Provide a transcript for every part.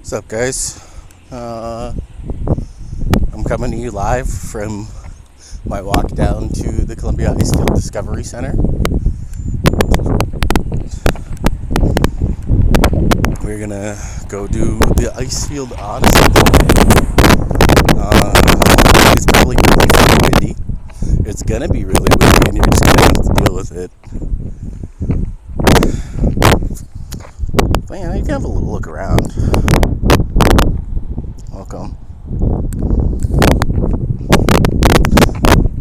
What's up, guys? I'm coming to you live from my walk down to the Columbia Ice Field Discovery Center. We're gonna go do the Ice Field Odyssey today. It's probably really fucking windy. It's gonna be really windy, and you're just gonna have to deal with it. But yeah, you can have a little look around.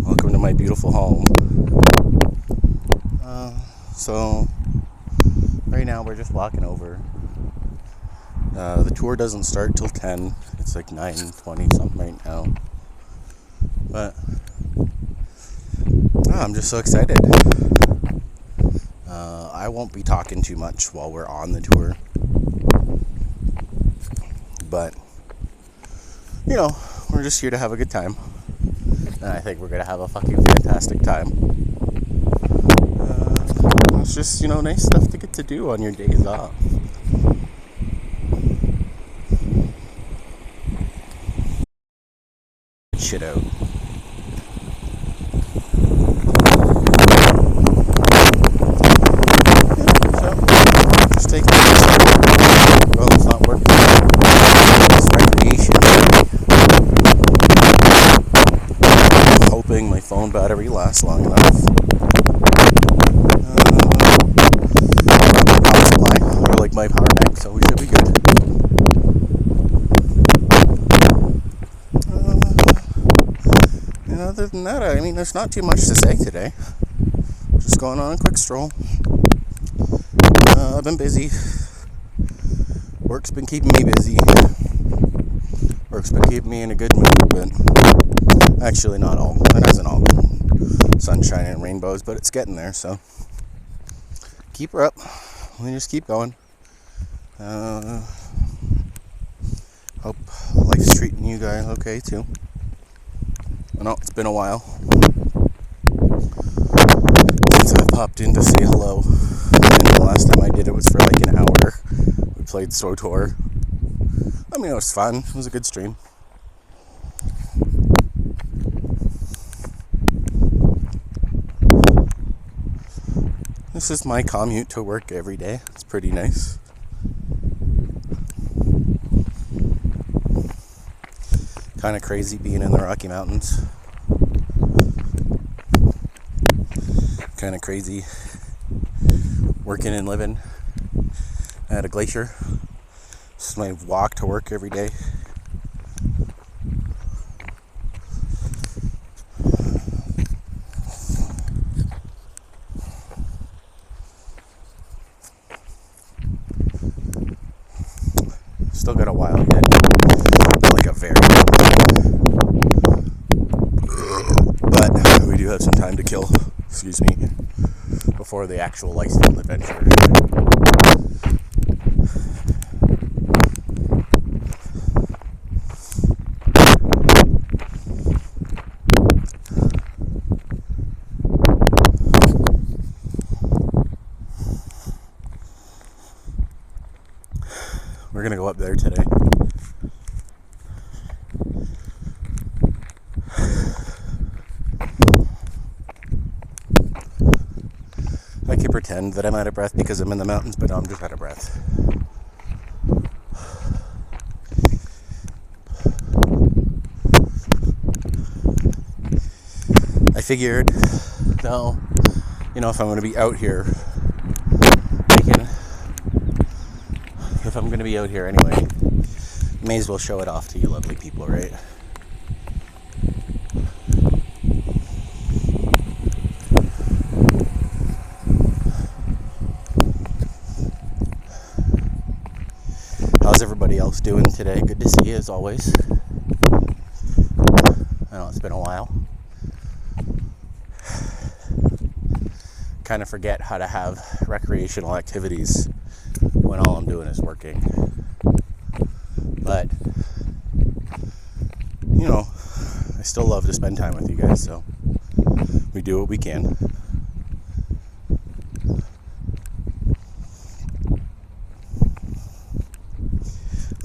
Welcome to my beautiful home. So right now we're just walking over. The tour doesn't start till 10. It's like 9:20 something right now. But I'm just so excited. I won't be talking too much while we're on the tour. But we're just here to have a good time. And I think we're going to have a fucking fantastic time. It's just, nice stuff to get to do on your days off. Shit out. Just take it. Well, it's not working. It's recreation. I'm hoping my phone battery lasts long enough. Power supply, or like my power bank, so we should be good. Other than that, there's not too much to say today. Just going on a quick stroll. I've been busy. Work's been keeping me busy. Work's been keeping me in a good mood, but actually it hasn't all been sunshine and rainbows, but it's getting there, so keep her up. We just keep going. Hope life's treating you guys okay too. I know it's been a while since I popped in to say hello, and the last time I did it was for like an hour. We played SWTOR. It was fun. It was a good stream. This is my commute to work every day. It's pretty nice. Kind of crazy being in the Rocky Mountains. Kind of crazy working and living at a glacier. This is my walk to work every day. Still got a while yet. Like a very long time. But we do have some time to kill, before the actual Ice Field adventure. We're going to go up there today. I can pretend that I'm out of breath because I'm in the mountains, but no, I'm just out of breath. I figured, though, if I'm going to be out here, if I'm going to be out here anyway, may as well show it off to you lovely people, right? How's everybody else doing today? Good to see you as always. I know it's been a while. Kind of forget how to have recreational activities when all I'm doing is working. But I still love to spend time with you guys, so we do what we can.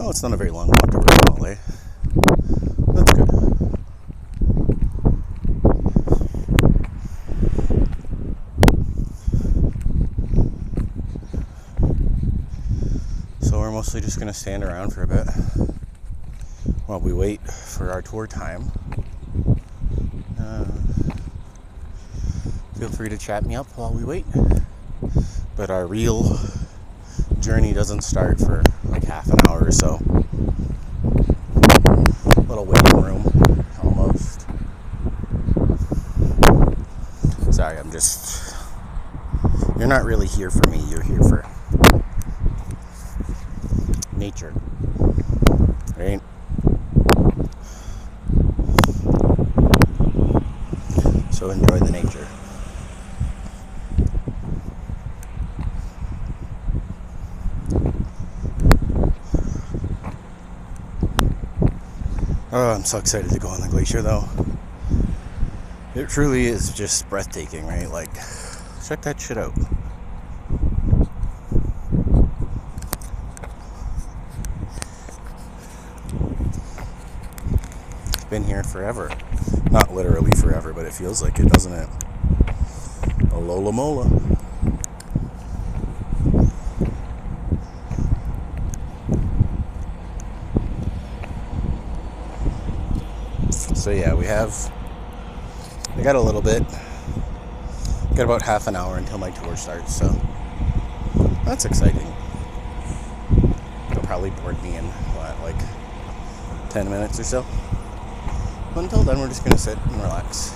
Oh, it's not a very long walk to River eh? That's good. So we're mostly just going to stand around for a bit while we wait for our tour time. Feel free to chat me up while we wait. But our real journey doesn't start for like half an hour or so. Little waiting room, almost. Sorry, you're not really here for me, you're here for nature, right? So enjoy the nature. Oh, I'm so excited to go on the glacier, though. It truly is just breathtaking, right? Like, check that shit out. It's been here forever. Not literally forever, but it feels like it, doesn't it? Alola Mola. So yeah, we got a little bit. Got about half an hour until my tour starts, so that's exciting. It'll probably board me in, like 10 minutes or so. But until then, we're just gonna sit and relax.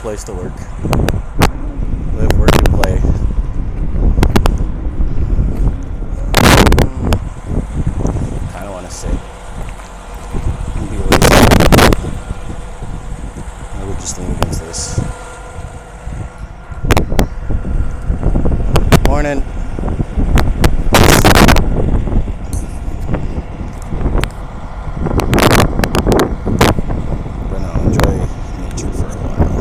Place to work, live, work, and play. Kind of want to sit and be lazy. I would just lean against this. Morning. But no, enjoy nature for a while.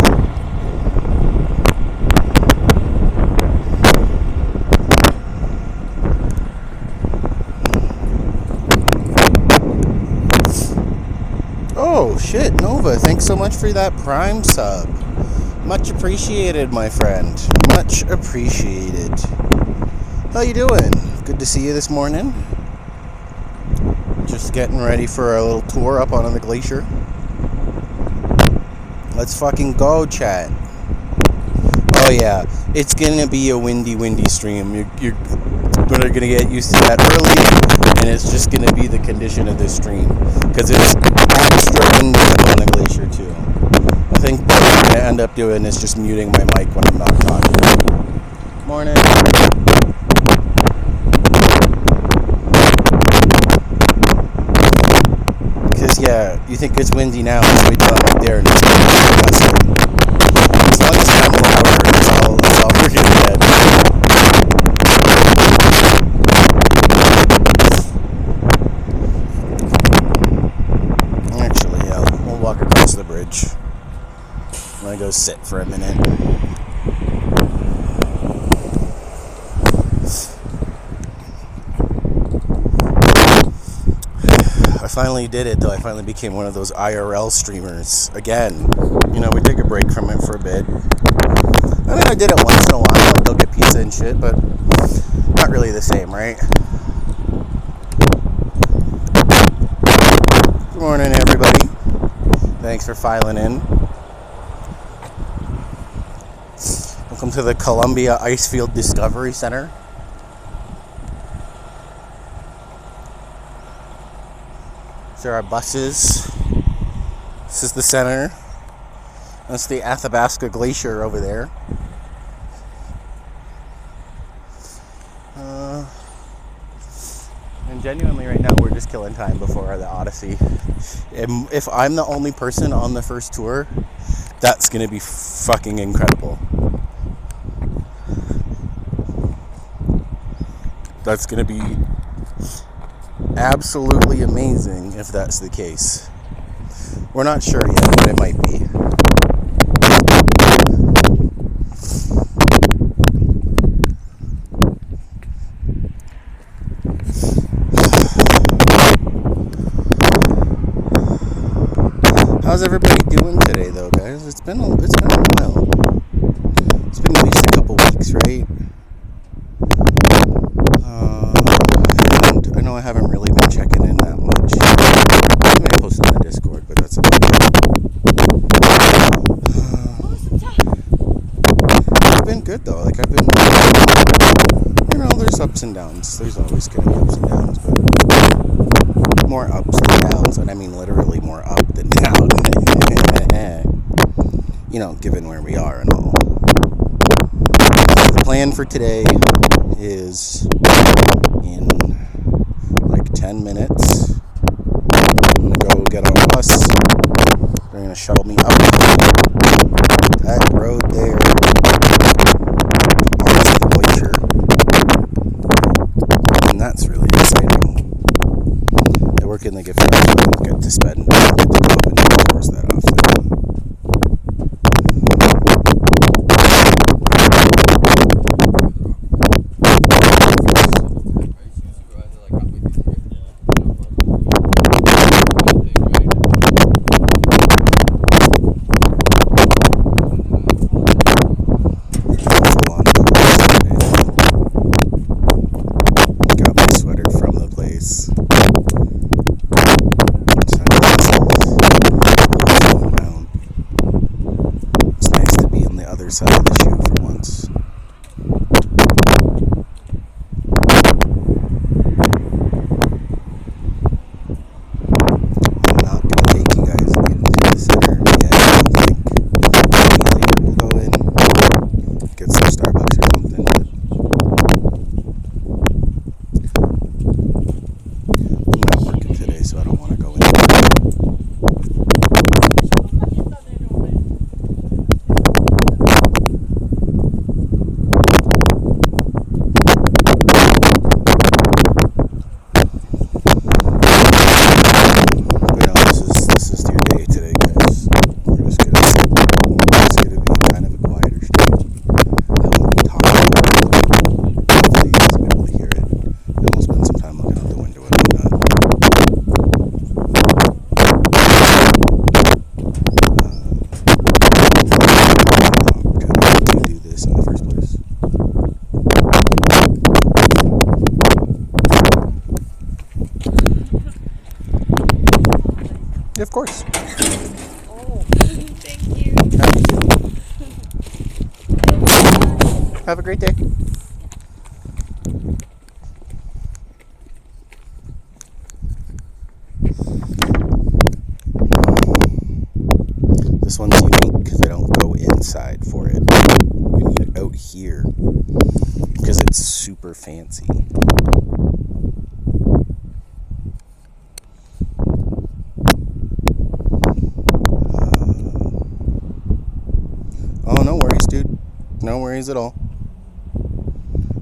Oh shit, Nova, thanks so much for that Prime sub. Much appreciated, my friend. Much appreciated. How you doing? Good to see you this morning. Just getting ready for a little tour up on the glacier. Let's fucking go, chat. Oh yeah, it's gonna be a windy stream. You're gonna get used to that early, and it's just gonna be the condition of this stream, because it's extra windy on the glacier too. I think what I'm gonna end up doing is just muting my mic when I'm not talking. Morning. Because yeah, you think it's windy now, just wait till I'm up there and it's gonna be disgusting. As long as I'm louder, that's all we're gonna get. Walk across the bridge. I'm gonna go sit for a minute. I finally did it, though. I finally became one of those IRL streamers again. You know, we take a break from it for a bit. I mean, I did it once in a while. I'd go get pizza and shit, but not really the same, right? Good morning, everybody. Thanks for filing in. Welcome to the Columbia Icefield Discovery Center. These are our buses. This is the center. That's the Athabasca Glacier over there. And genuinely right now we're just killing time before the Odyssey. If I'm the only person on the first tour, that's gonna be fucking incredible. That's going to be absolutely amazing if that's the case. We're not sure yet, but it might be. How's everybody doing today, though, guys? It's been a while. It's been at least a couple weeks, right? I know I haven't really been checking in that much. I may post in the Discord, but that's about it. It's been good, though. Like, I've been, there's ups and downs. There's always going to be ups and downs, but more ups than downs, and I mean literally more up than down. Given where we are and all. The plan for today is in like 10 minutes. I'm going to go get on a bus. They're going to shuttle me up that road there onto the glacier. And that's really exciting. I work in the gift shop, so I don't get to spend, get to go up and tours that often. Side of the shoe for once. I'm not going to take you guys into the center yet. I think maybe later we'll go in, get some Starbucks or something. But I'm not working today, so I don't want to go in. Of course. Oh, thank you. Have a great day. This one's unique because I don't go inside for it. We need it out here because it's super fancy. Oh, no worries, dude. No worries at all.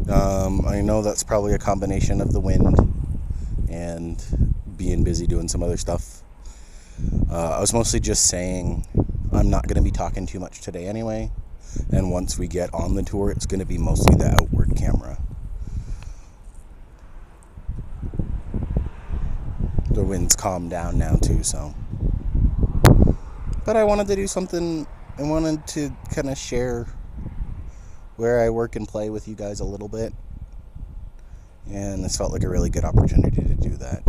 I know that's probably a combination of the wind and being busy doing some other stuff. I was mostly just saying I'm not going to be talking too much today anyway. And once we get on the tour, it's going to be mostly the outward camera. The wind's calmed down now too, so. But I wanted to do something. I wanted to kind of share where I work and play with you guys a little bit. And this felt like a really good opportunity to do that.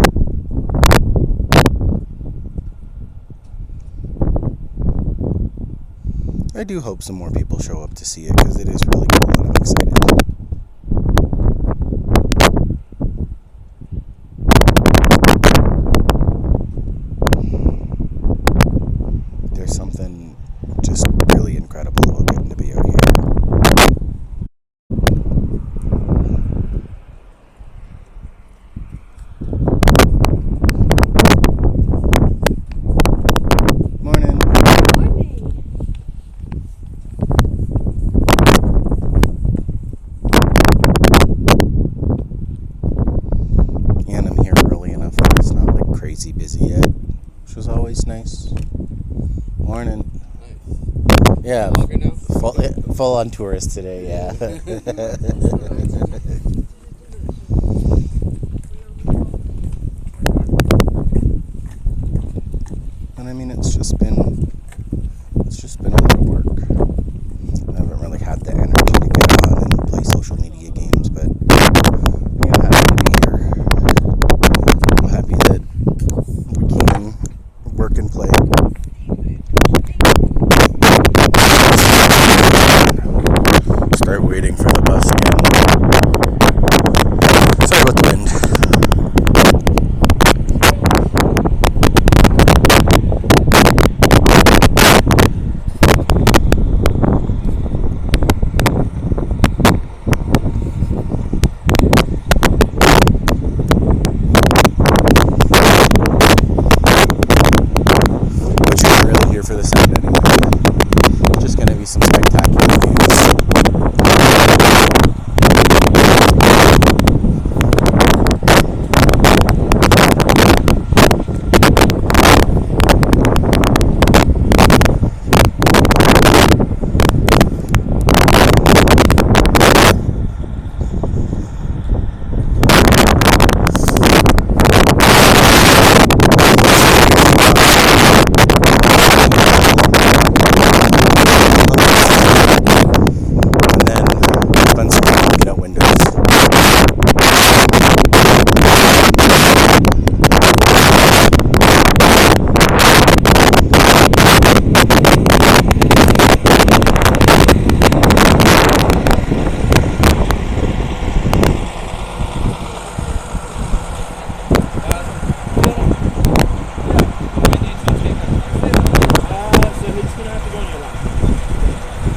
I do hope some more people show up to see it because it is really cool and I'm excited. There's something just really incredible about getting to be out here. Morning. Morning. It's nice. Morning. Nice. Yeah. Longer now? Full on tourist today, yeah. And I mean, it's just been a lot of work. I haven't really had the energy to get on and play social media games, but I'm happy to be here. I'm happy that we can work and play. Start waiting for the bus again. Sorry about the wind. But you're not really here for the sound anyway. Just gonna be some spectacular views.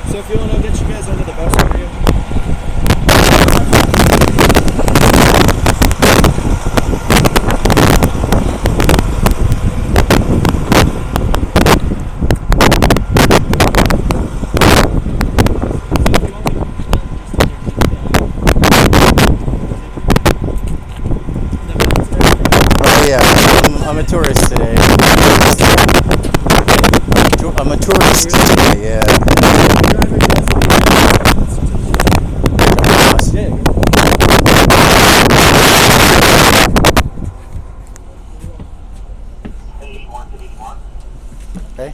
So if you want, I'll get you guys under the bus for you. Oh yeah, I'm a tourist today. I'm a tourist today, yeah. Okay.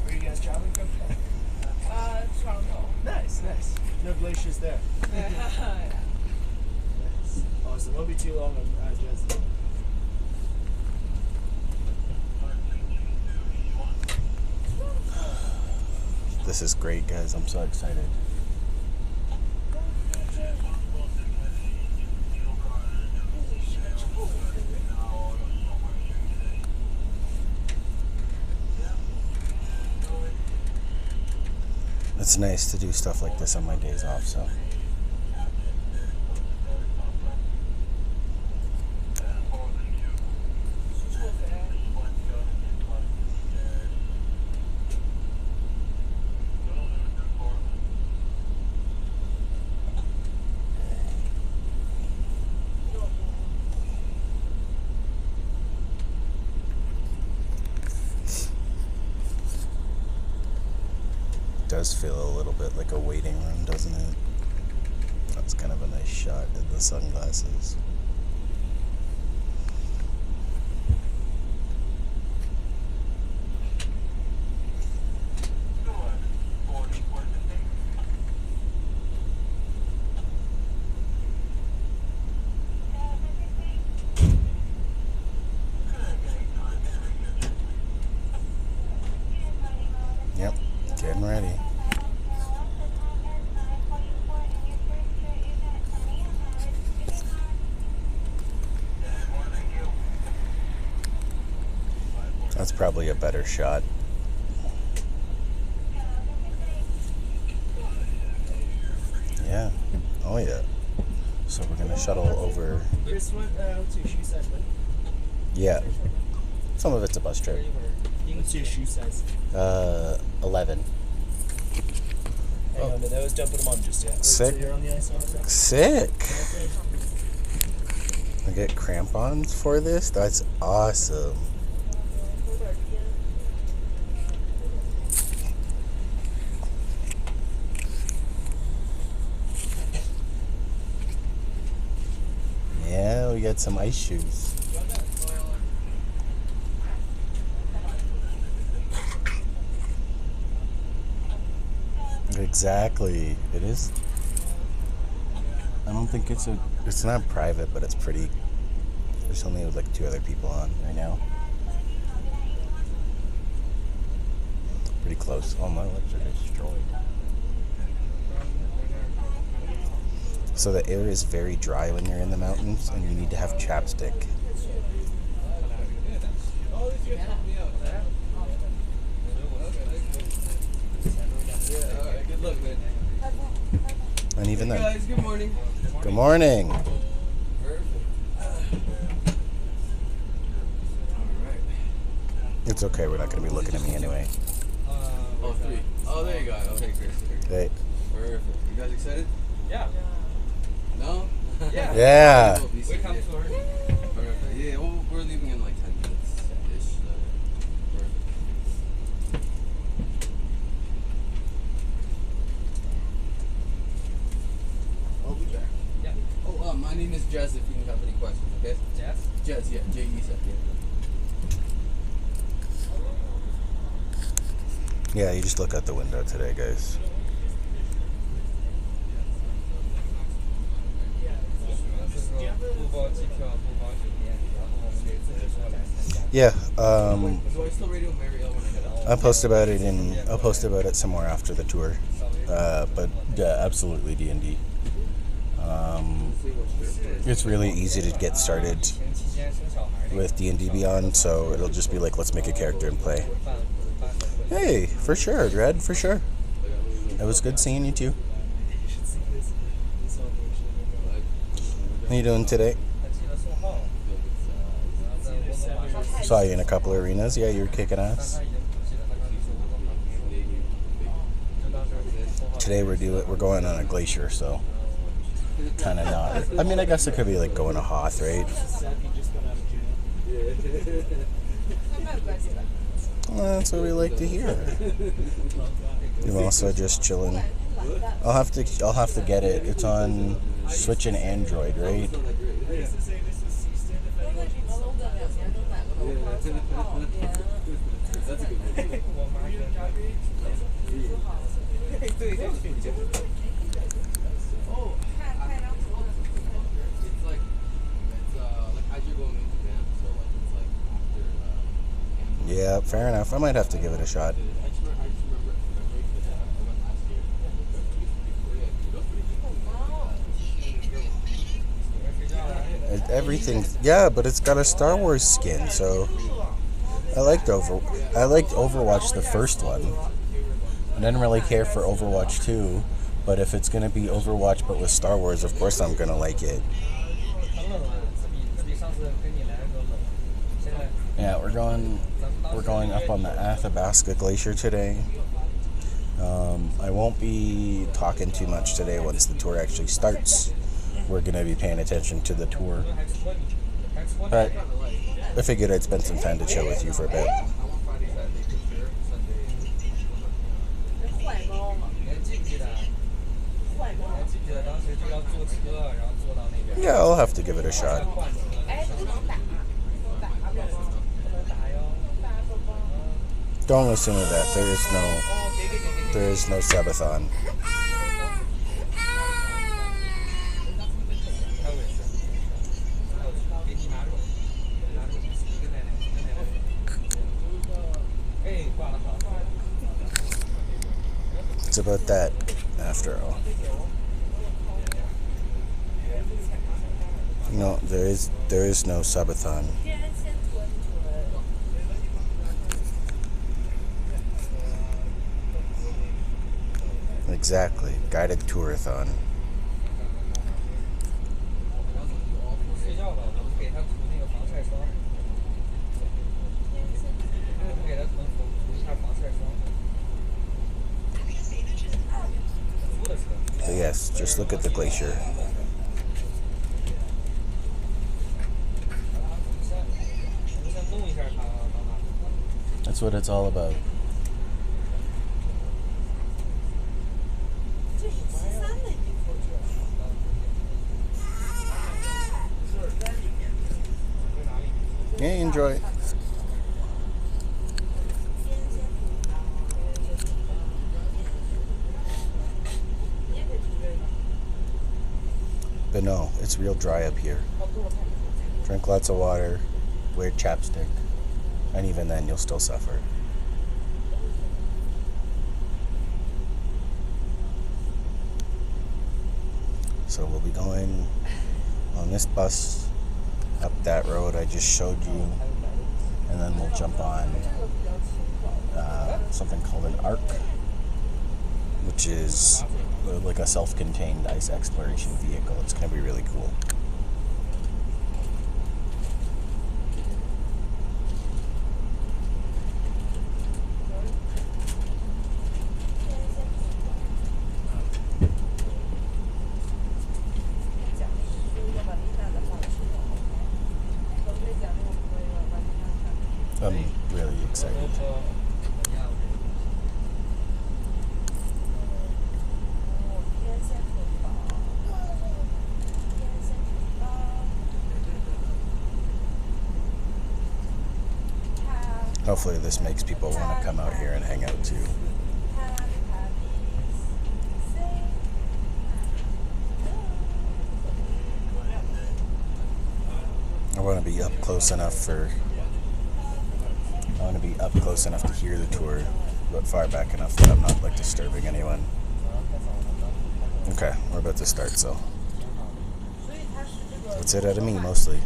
Where are you guys traveling from? Toronto. Nice. No glaciers there. Nice. Awesome. Won't be too long on Dresden. This is great, guys. I'm so excited. It's nice to do stuff like this on my days off, so. Does feel a little bit like a waiting room, doesn't it? That's kind of a nice shot in the sunglasses. Yep, getting ready. That's probably a better shot. Yeah. Oh yeah. So we're gonna shuttle over. Chris went out to She said, Yeah. Some of it's a bus trip. What's your shoe size? 11. Hang on, I was dumping them on just yet. Sick. So you're on the ice on? Sick. I get crampons for this? That's awesome. Yeah, we got some ice shoes. Exactly. It is. I don't think it's not private, but it's pretty. There's only like 2 other people on right now. Pretty close. Oh, my legs are destroyed. So the air is very dry when you're in the mountains, and you need to have chapstick. Good luck, man. And even then. Guys, good morning. Good morning. Perfect. Alright. It's okay. We're not going to be looking at me anyway. Oh, 3. Oh, there you go. Okay, great. Hey. Perfect. You guys excited? Yeah. No? Yeah. Yeah. Wake up for Perfect. Yeah, well, we're leaving in like 10 minutes-ish. Perfect. I'll be back. Yeah. Oh, my name is Jez if you have any questions, okay? Jazz? Jez, yeah. J-E-Z, yeah. Yeah, you just look out the window today, guys. Yeah, Do I still radio Mary L when I head out? I'll post about it somewhere after the tour. But yeah, absolutely D&D. It's really easy to get started with D&D Beyond, so it'll just be like, let's make a character and play. Hey, for sure, Red, for sure. It was good seeing you too. You should see this celebration. How you doing today? Saw you in a couple of arenas. Yeah, you were kicking ass. Today we're going on a glacier, so kind of not. I mean, I guess it could be like going to Hoth, right? Well, that's what we like to hear. I'm also just chilling. I'll have to get it. It's on Switch and Android, right? That's a good movie. Oh, it's like as you're going into camp, so like it's like after. Yeah, fair enough. I might have to give it a shot. I just remember I went last year. Everything, yeah, but it's got a Star Wars skin, so I liked Overwatch the first one. I didn't really care for Overwatch 2, but if it's gonna be Overwatch but with Star Wars, of course I'm gonna like it. Yeah, we're going up on the Athabasca Glacier today. I won't be talking too much today once the tour actually starts. We're gonna be paying attention to the tour. But I figured I'd spend some time to chill with you for a bit. Yeah, I'll have to give it a shot. Don't listen to that. There is no subathon. It's about that, after all. No, there is no subathon. Exactly, guided tourathon. Just look at the glacier. That's what it's all about. Yeah, enjoy it. But no, it's real dry up here. Drink lots of water, wear chapstick, and even then you'll still suffer. So we'll be going on this bus up that road I just showed you, and then we'll jump on something called an ARC, which is like a self-contained ice exploration vehicle. It's going to be really cool. I'm really excited. Hopefully this makes people want to come out here and hang out too. I want to be up close enough to hear the tour, but far back enough that I'm not like disturbing anyone. Okay, we're about to start, so that's it out of me mostly.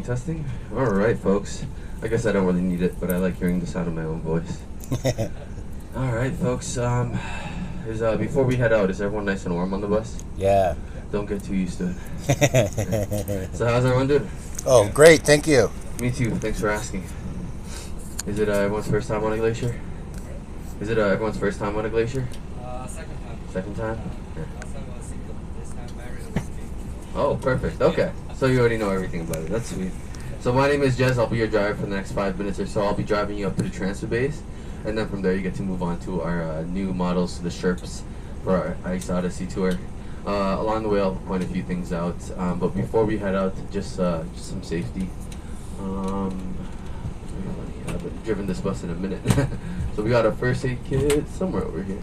Testing. All right, folks. I guess I don't really need it, but I like hearing the sound of my own voice. All right, folks. Before we head out, is everyone nice and warm on the bus? Yeah. Don't get too used to it. So how's everyone doing? Oh, great. Thank you. Me too. Thanks for asking. Is it everyone's first time on a glacier? Is it everyone's first time on a glacier? Second time. Second time? Yeah. Last time I was single. This time married. Oh, perfect. Okay. So you already know everything about it. That's sweet. So my name is Jez. I'll be your driver for the next 5 minutes or so. I'll be driving you up to the transfer base, and then from there you get to move on to our new models, the Sherps, for our Ice Odyssey tour. Along the way, I'll point a few things out. But before we head out, just some safety. I haven't driven this bus in a minute. So we got a first aid kit somewhere over here.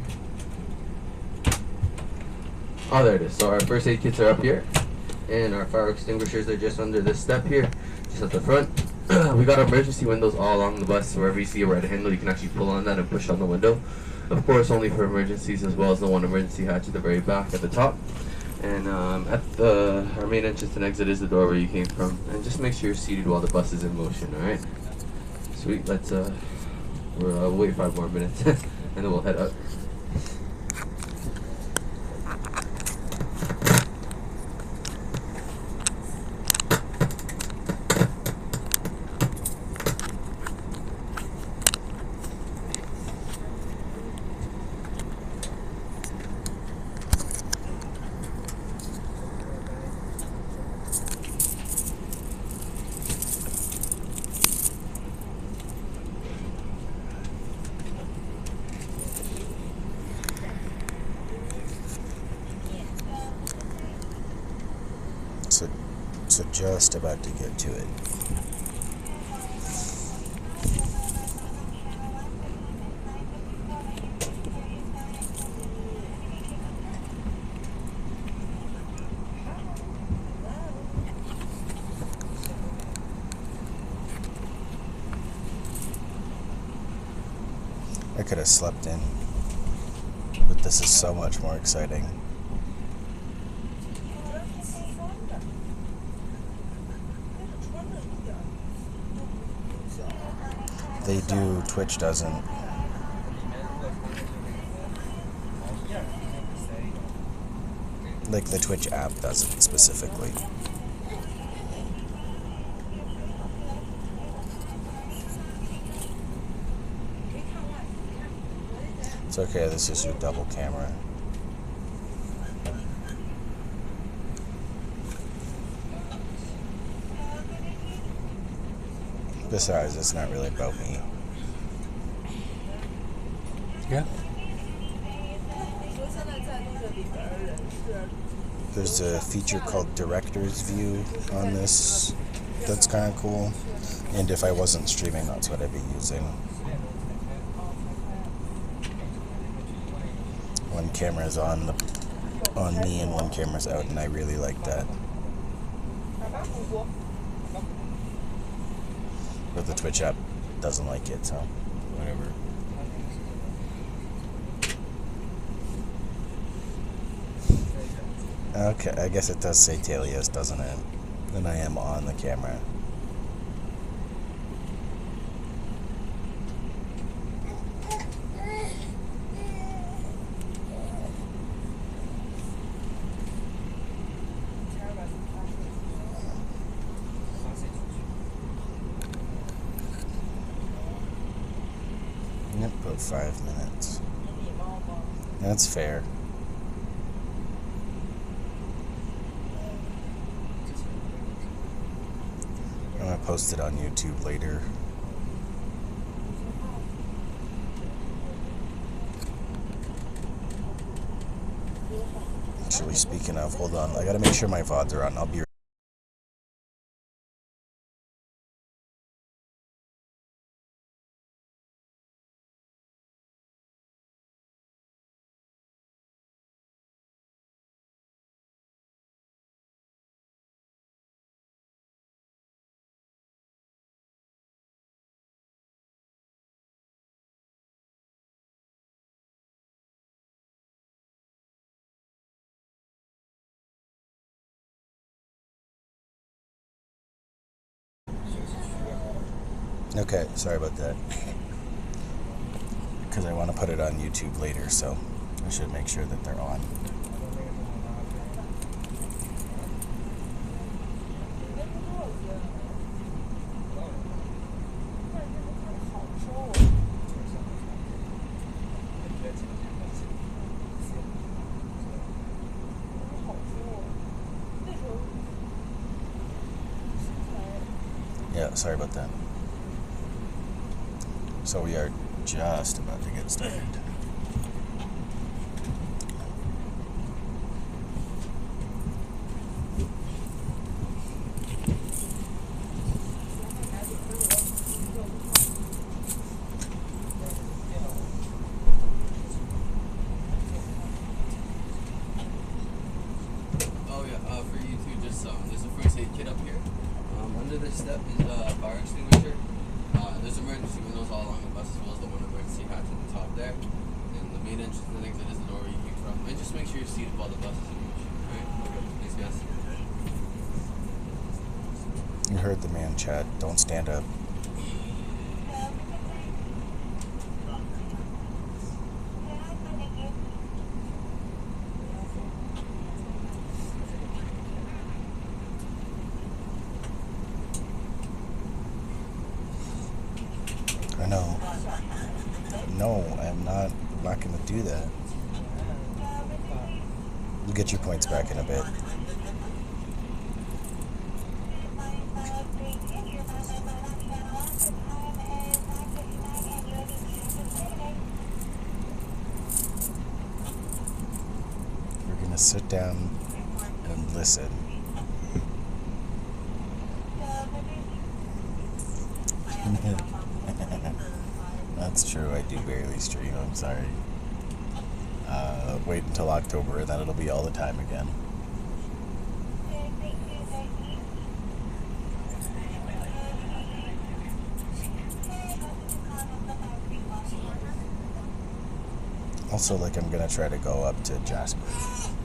Oh, there it is. So our first aid kits are up here, and our fire extinguishers are just under this step here, just at the front. We got emergency windows all along the bus, so wherever you see a red handle, you can actually pull on that and push on the window. Of course, only for emergencies, as well as the one emergency hatch at the very back at the top. And our main entrance and exit is the door where you came from. And just make sure you're seated while the bus is in motion, all right? Sweet. We'll wait 5 more minutes, and then we'll head out. So just about to get to it. I could have slept in, but this is so much more exciting. They do, Twitch doesn't. Like the Twitch app doesn't specifically. It's okay, this is your double camera. Besides, it's not really about me. Yeah. There's a feature called Director's View on this. That's kind of cool. And if I wasn't streaming, that's what I'd be using. One camera's on me and one camera's out, and I really like that. But the Twitch app doesn't like it, so whatever. Okay, I guess it does say Taelios, doesn't it? And I am on the camera. Yep, about 5 minutes. That's fair. I'm gonna post it on YouTube later. Actually, speaking of, hold on. I gotta make sure my VODs are on. I'll be right. Okay, sorry about that. Because I want to put it on YouTube later, so I should make sure that they're on. Yeah, sorry about that. So we are just about to get started. Oh yeah, for you too, just there's a first aid kit up here. Under this step is a fire extinguisher. There's emergency windows all along the bus as well as the one emergency hatch at the top there. And the main entrance and exit is the door you came from. And just make sure you're seated while the bus is in motion. Alright? Okay. Thanks guys. You heard the man, Chad. Don't stand up. I know. No, I'm not going to do that. You'll get your points back in a bit. We're going to sit down and listen. That's true, I do barely stream, I'm sorry. Wait until October and then it'll be all the time again. Also, like, I'm gonna try to go up to Jasper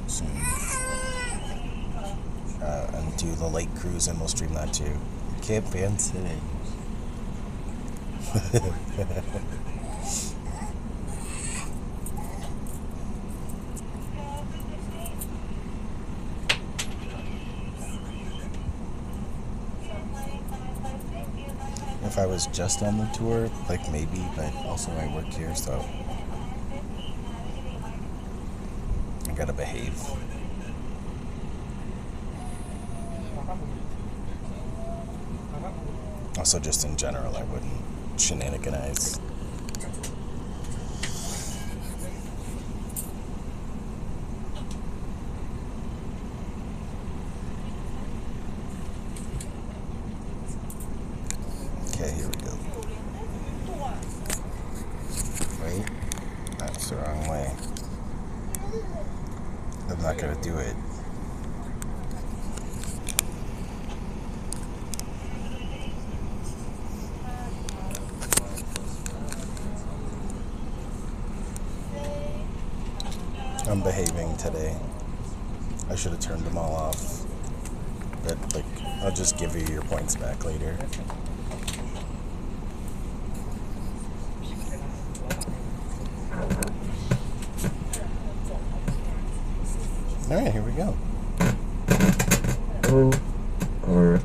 soon. And do the lake cruise, and we'll stream that too. Can't ban sitting. If I was just on the tour, like maybe, but also I work here, so gotta behave. Also, just in general, I wouldn't shenaniganize. Okay, here we go. Wait, that's the wrong way. I'm not gonna do it. I'm behaving today. I should have turned them all off. But, like, I'll just give you your points back later. Alright, here we go. Oh, alright.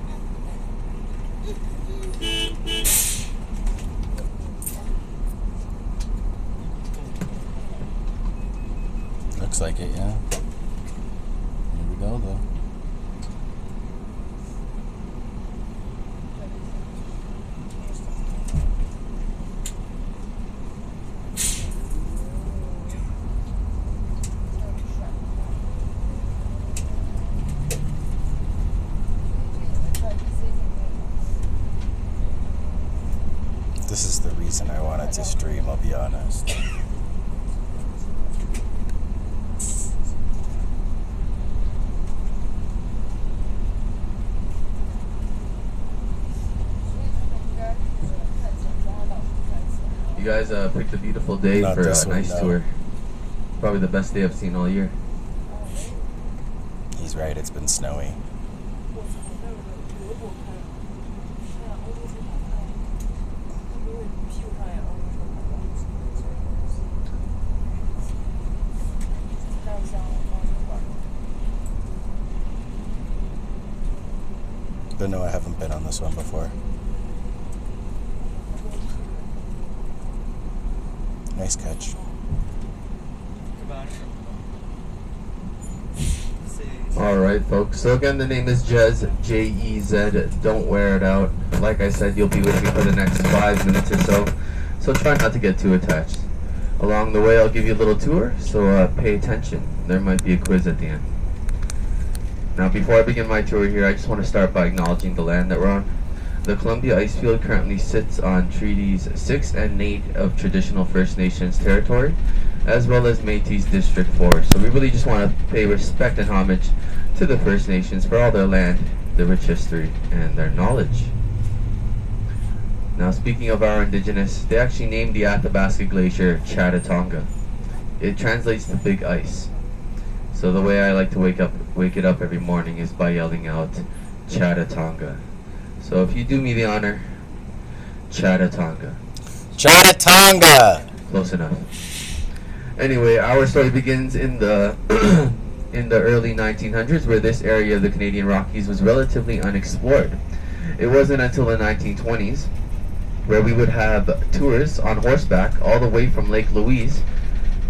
Looks like it, yeah. Here we go, though. This is the reason I wanted to stream, I'll be honest. You guys picked a beautiful day Not for a this one, nice no. tour. Probably the best day I've seen all year. He's right, it's been snowy. But no, I haven't been on this one before. Nice catch. Alright, folks. So again, the name is Jez, J-E-Z. Don't wear it out. Like I said, you'll be with me for the next 5 minutes or so. So try not to get too attached. Along the way, I'll give you a little tour, so pay attention. There might be a quiz at the end. Now, before I begin my tour here, I just want to start by acknowledging the land that we're on. The Columbia Icefield currently sits on Treaties 6 and 8 of traditional First Nations territory, as well as Métis District 4. So we really just want to pay respect and homage to the First Nations for all their land, their rich history, and their knowledge. Now, speaking of our indigenous, they actually named the Athabasca Glacier Chattatonga. It translates to Big Ice. So the way I like to wake it up every morning is by yelling out Chattatonga. So if you do me the honor, Chattatonga. Chattatonga! Close enough. Anyway, our story begins in the in the early 1900s, where this area of the Canadian Rockies was relatively unexplored. It wasn't until the 1920s where we would have tours on horseback all the way from Lake Louise.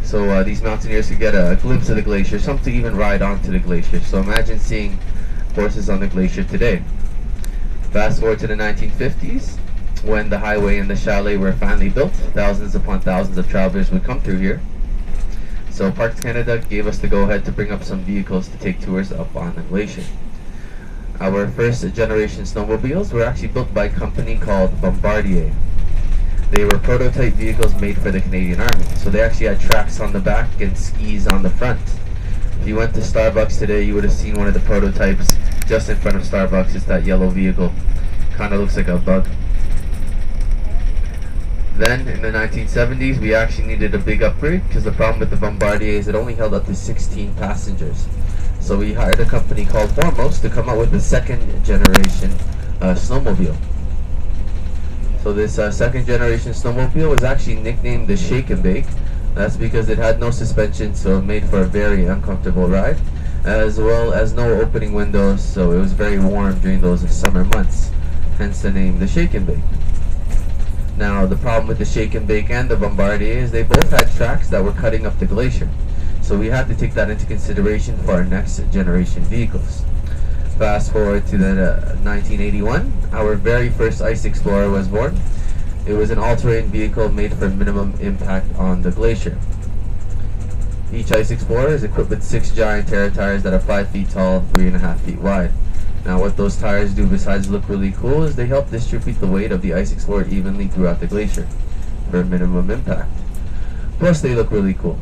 So these mountaineers could get a glimpse of the glacier, some to even ride onto the glacier. So imagine seeing horses on the glacier today. Fast forward to the 1950s, when the highway and the chalet were finally built, thousands upon thousands of travelers would come through here. So Parks Canada gave us the go-ahead to bring up some vehicles to take tours up on the glacier. Our first generation snowmobiles were actually built by a company called Bombardier. They were prototype vehicles made for the Canadian Army. So they actually had tracks on the back and skis on the front. If you went to Starbucks today, you would have seen one of the prototypes just in front of Starbucks. It's that yellow vehicle. Kind of looks like a bug. Then, in the 1970s, we actually needed a big upgrade because the problem with the Bombardier is it only held up to 16 passengers. So we hired a company called Foremost to come out with the second generation snowmobile. So this second generation snowmobile was actually nicknamed the Shake and Bake. That's because it had no suspension, so it made for a very uncomfortable ride, as well as no opening windows, so it was very warm during those summer months, hence the name the Shake and Bake. Now, the problem with the Shake and Bake and the Bombardier is they both had tracks that were cutting up the glacier. So So we had to take that into consideration for our next generation vehicles. Fast forward to the 1981, our very first Ice Explorer was born. It was an all-terrain vehicle made for minimum impact on the glacier. Each Ice Explorer is equipped with 6 giant Terra tires that are 5 feet tall, 3.5 feet wide. Now what those tires do besides look really cool is they help distribute the weight of the Ice Explorer evenly throughout the glacier for minimum impact. Plus they look really cool.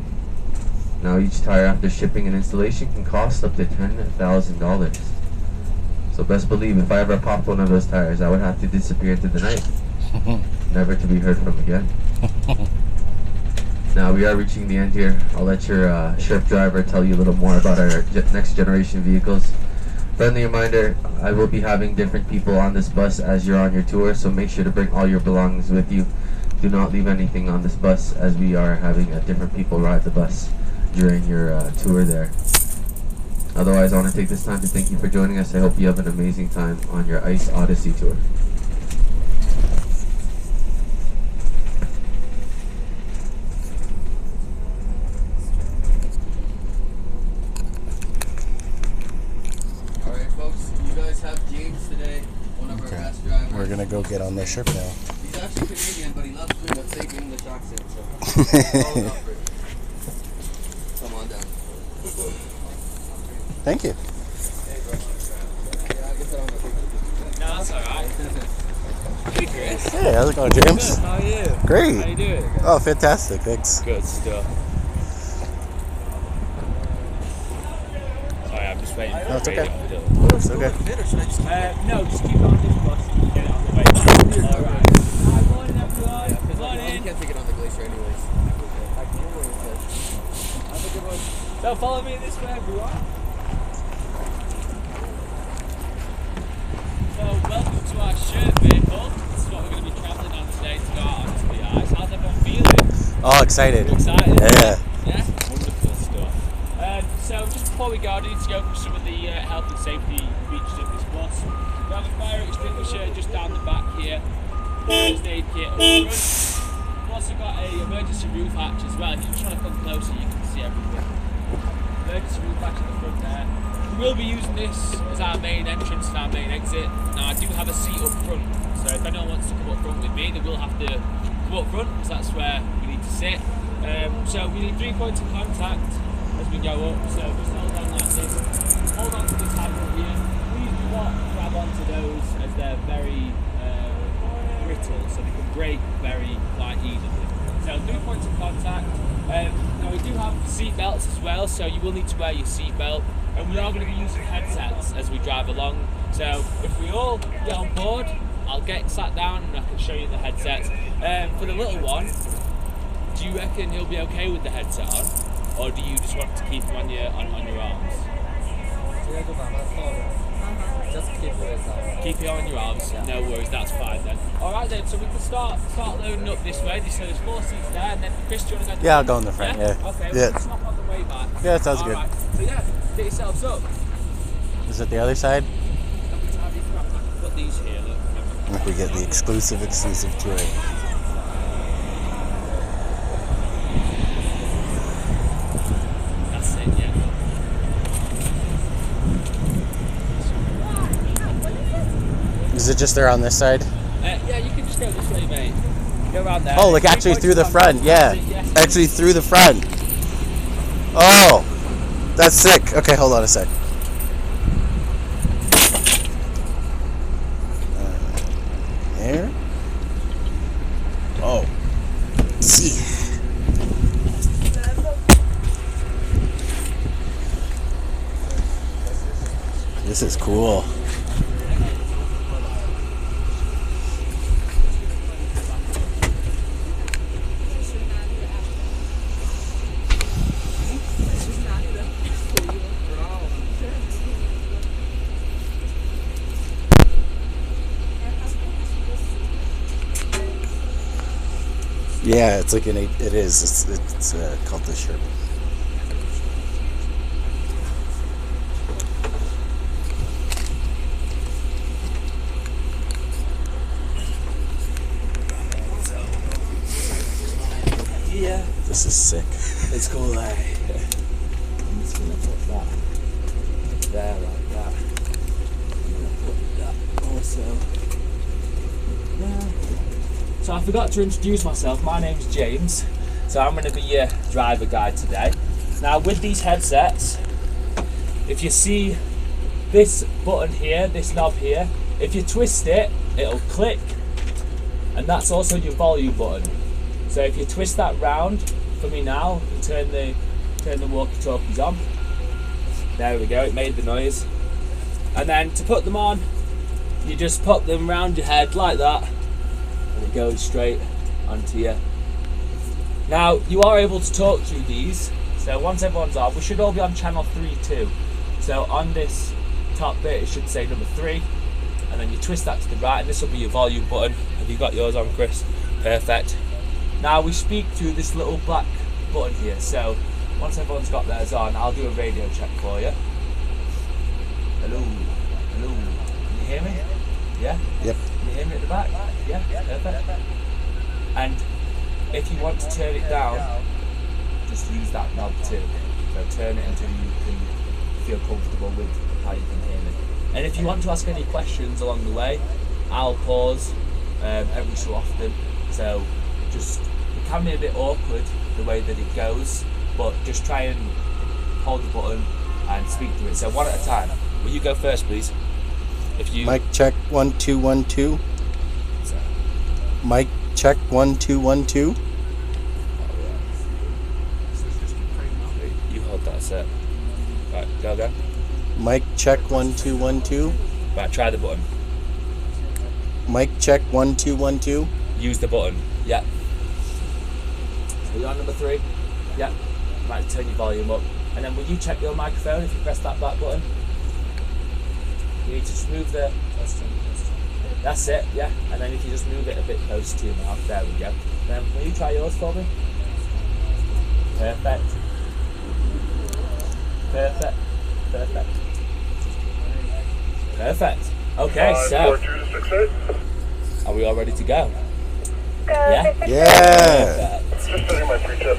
Now each tire after shipping and installation can cost up to $10,000. So best believe if I ever popped one of those tires, I would have to disappear into the night, never to be heard from again. Now we are reaching the end here. I'll let your Sherp driver tell you a little more about our next generation vehicles. Friendly reminder, I will be having different people on this bus as you're on your tour, so make sure to bring all your belongings with you. Do not leave anything on this bus, as we are having different people ride the bus during your tour there. Otherwise, I want to take this time to thank you for joining us. I hope you have an amazing time on your Ice Odyssey tour. Alright folks, you guys have James today, one of our best drivers. We're gonna go get on the Sherp now. He's actually Canadian, but he loves food. Let's say English accent, so come on down. Thank you. No, that's alright. Hey, Chris. Hey, how's it going, James? Good, how are you? Great. How you doing? Oh, fantastic. Thanks. Good stuff. Sorry, I'm just waiting for No, it's the okay. radio. It's okay. No, just keep it on this bus and get it on the way back. Alright. Hi, morning everyone. You Morning. can't take it on the glacier anyways. Have a good one. So follow me this way, everyone. So welcome to our Sherp vehicle. This is what we're going to be travelling on today to go out onto the ice. How's everyone feeling? All excited. You excited? Yeah. Yeah? Wonderful stuff. So just before we go, I need to go through some of the health and safety features of this bus. We have a fire extinguisher just down the back here. First aid kit up front. We've also got an emergency roof hatch as well. If you just want to come closer, you can see everything. Emergency roof hatch at the front there. We will be using this as our main entrance and our main exit. Now I do have a seat up front, so if anyone wants to come up front with me, they will have to come up front because that's where we need to sit. So we need 3 points of contact as we go up, so just hold on like this. Hold on to this handle here. Please do not grab onto those as they're very brittle, so they can break very quite easily. So 3 points of contact. Now we do have seat belts as well, so you will need to wear your seat belt. And we are going to be using headsets as we drive along. So if we all get on board, I'll get sat down and I can show you the headsets. For the little one, do you reckon he'll be okay with the headset on? Or do you just want to keep him on your arms? Just keep it Keep it on your arms, Yeah. no worries, that's fine then. Alright then, so we can start loading up this way. So there's 4 seats there, and then Chris, do you want to go? Yeah, I'll go in the front, yeah. Okay, Yeah. we'll stop on the way back. Yeah, that sounds good. Alright, so yeah, get yourselves up. Is it the other side? I can put these here, look. If we get the exclusive tour. That's it, yeah. Is it just there on this side? Yeah, you can just go this way, mate. Go around there. Oh, like actually through the front, yeah. Yes. Actually through the front. Oh, that's sick. Okay, hold on a sec. There. Oh. See. This is cool. Yeah, it's like an 8. It is. It's called the Sherp. Yeah, This is sick. it's cool. I'm gonna put that there like that. I'm gonna put that also there. So I forgot to introduce myself. My name's James. So I'm gonna be your driver guide today. Now with these headsets, if you see this button here, this knob here, if you twist it, it'll click, and that's also your volume button. So if you twist that round for me now, and turn the walkie-talkies on. There we go, it made the noise. And then to put them on, you just put them round your head like that, and it goes straight onto you. Now you are able to talk through these. So once everyone's on, we should all be on channel 3 too. So on this top bit, it should say number 3, and then you twist that to the right, and this will be your volume button. Have you got yours on, Chris? Perfect. Now we speak through this little black button here. So once everyone's got theirs on, I'll do a radio check for you. Hello, hello. Can you hear me? Yeah. Yep. Can you hear me at the back? Yeah. Perfect. And if you want to turn it down, just use that knob too. So turn it until you can feel comfortable with how you can hear me. And if you want to ask any questions along the way, I'll pause every so often. So just, it can be a bit awkward the way that it goes, but just try and hold the button and speak to it. So one at a time. Will you go first, please? If you Mic check 1 2 1 2. Mic check 1 2 1 2. You hold that set. Right, go. Mic check 1 2 1 2. Right, try the button. Mic check 1 2 1 2. Use the button. Yeah. Are you on number 3? Yeah. Right, turn your volume up. And then will you check your microphone if you press that black button? You need to just move the... That's it, yeah. And then if you just move it a bit closer to your mouth, there we go. Then will you try yours for me? Perfect. Perfect. Okay, so are we all ready to go? Yeah? Yeah. Just setting my pre-tip.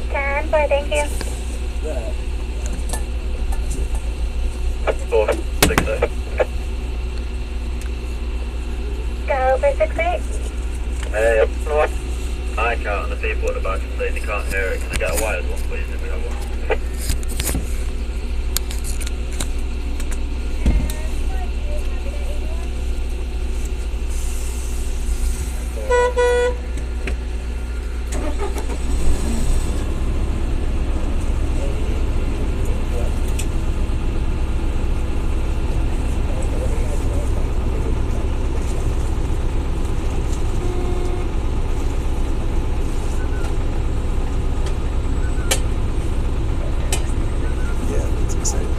10, 4, thank you. There. 4, 6, 8. Go for 6, 8. Hey, you know what? I can't, and the people at the back are saying they can't hear it. Can I get a wired one, please, if we have one? Yeah, that's exciting.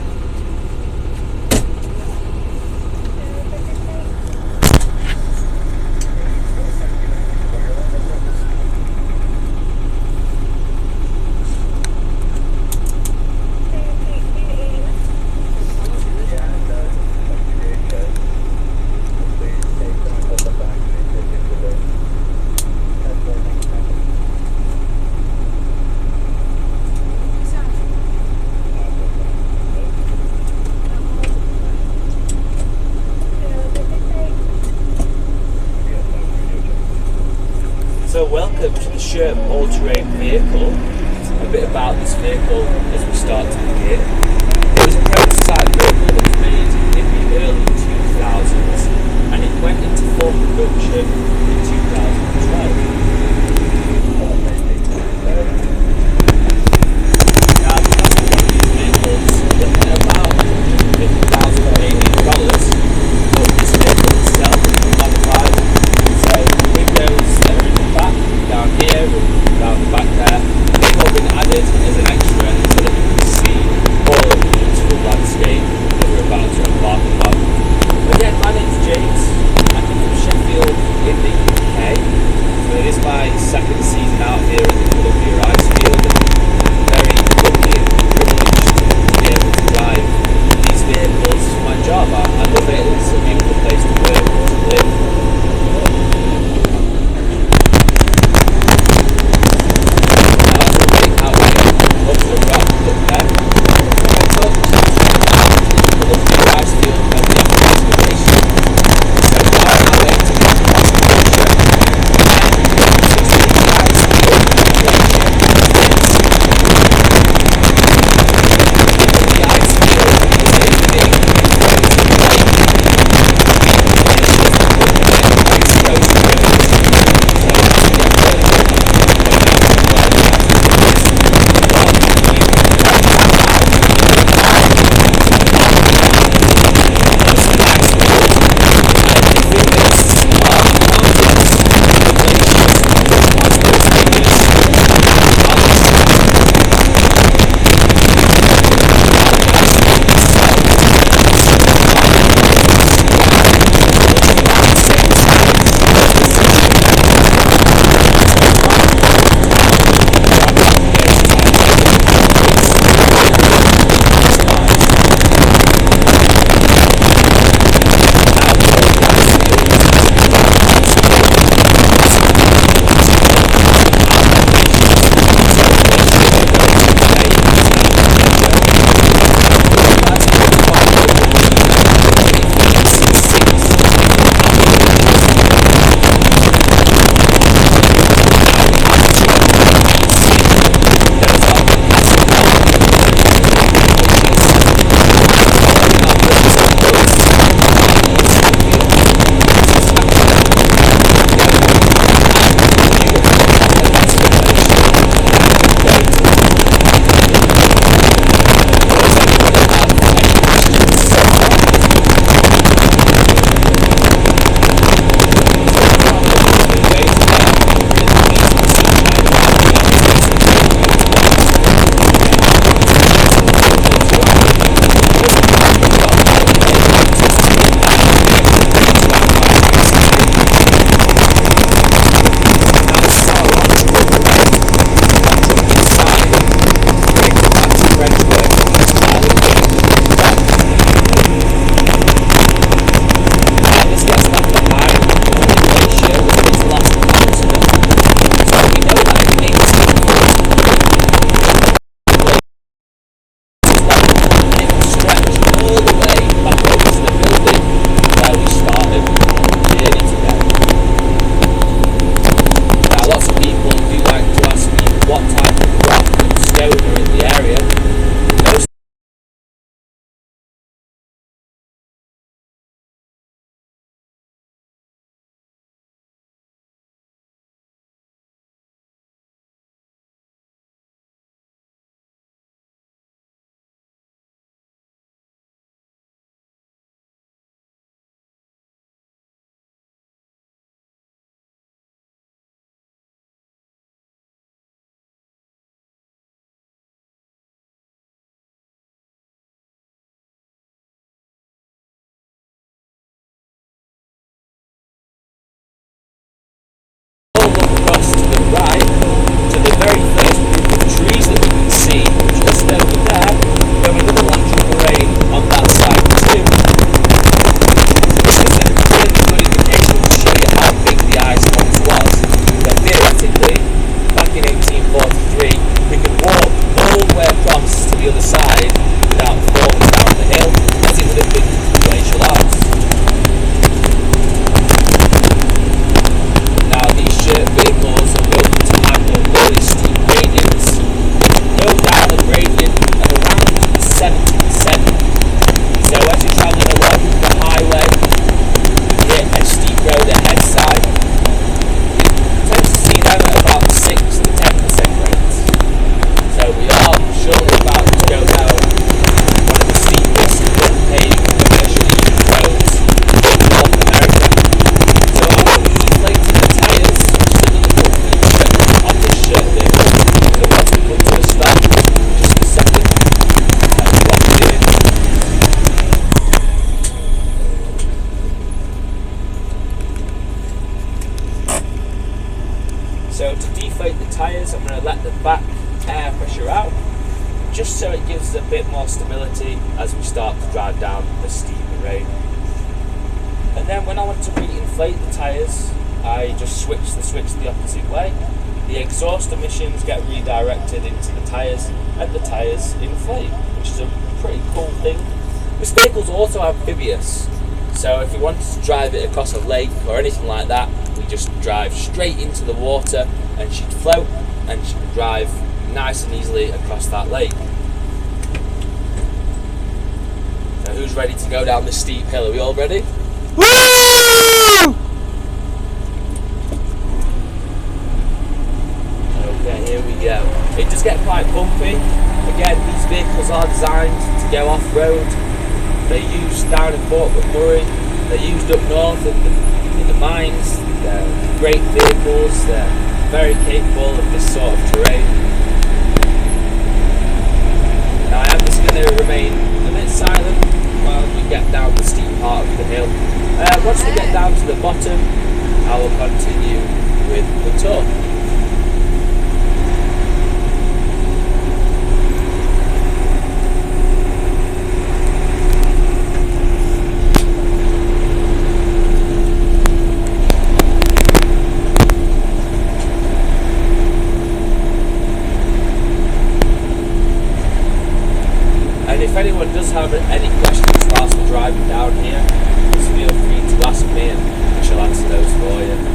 So welcome to the Sherp all-terrain vehicle. A bit about this vehicle as we start to begin. It was a prototype vehicle that was made in the early 2000s, and it went into full production in 2012. Now the cost of one of these vehicles was about $150,000 Canadian dollars, but this vehicle itself is modified. So windows that are in the back, down here, down the back there, they've all been added as an extra so that you can see all of the beautiful landscape that we're about to embark upon. Again, my name's James. I'm from Sheffield in the UK. So it is my second season out here at the Columbia Ice Field, and I'm very lucky and privileged to be able to drive these vehicles for my job. I love it. It's a beautiful place to work, to live. Out here, up the rock up there. So to deflate the tyres, I'm going to let the back air pressure out, just so it gives us a bit more stability as we start to drive down the steep terrain. And then when I want to re-inflate the tyres, I just switch the switch the opposite way. The exhaust emissions get redirected into the tyres, and the tyres inflate, which is a pretty cool thing. This vehicle's also amphibious, so if we wanted to drive it across a lake or anything like that, we just drive straight into the water and she'd float and she can drive nice and easily across that lake. So who's ready to go down this steep hill? Are we all ready? Woo! Okay, here we go. It does get quite bumpy. Again, these vehicles are designed to go off-road. They're used down in Fort McMurray. They're used up north in the mines. They're great vehicles. They're very capable of this sort of terrain. Now I am just going to remain a bit silent while we get down the steep part of the hill. Once we get down to the bottom, I will continue with the tour. If anyone does have any questions whilst we're driving down here, just feel free to ask me and I shall answer those for you.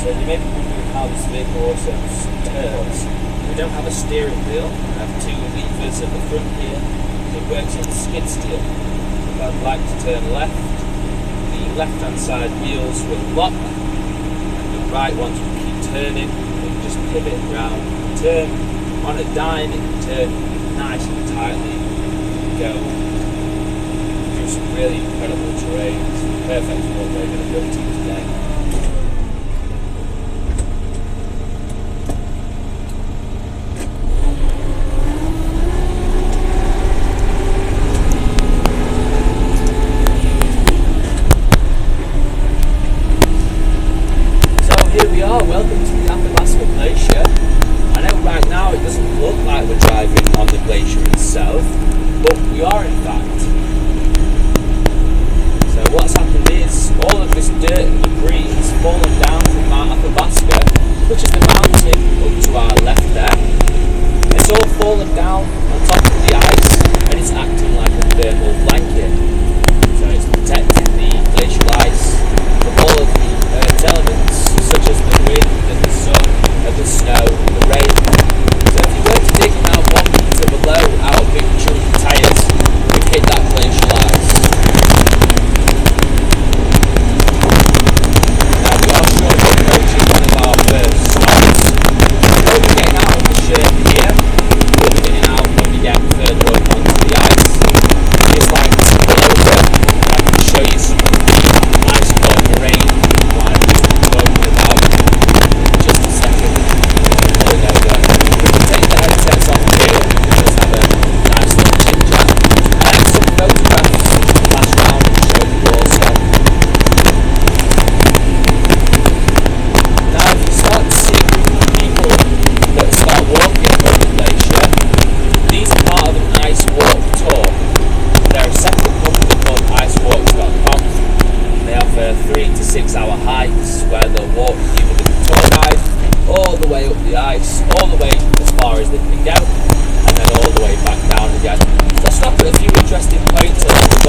So you may be wondering how this vehicle also turns. We don't have a steering wheel. We have two levers at the front here. It works on skid steer. If I'd like to turn left, the left-hand side wheels will lock, and the right ones will keep turning. It can just pivot around, turn on a dime. It can turn nice and tightly. Go through some really incredible terrain. It's perfect for what we're going to go to today.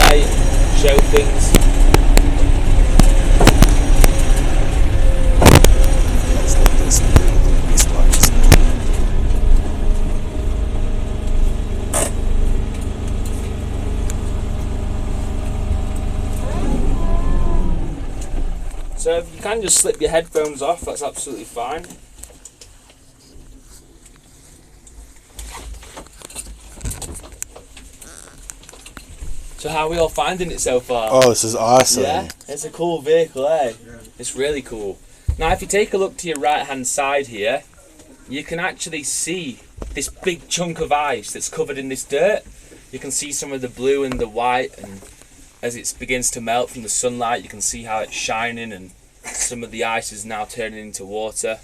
try and show things. It's like this ice box. So if you can just slip your headphones off, that's absolutely fine. So how are we all finding it so far? Oh, this is awesome. Yeah, it's a cool vehicle, eh? It's really cool. Now if you take a look to your right hand side here, you can actually see this big chunk of ice that's covered in this dirt. You can see some of the blue and the white, and as it begins to melt from the sunlight, you can see how it's shining, and some of the ice is now turning into water.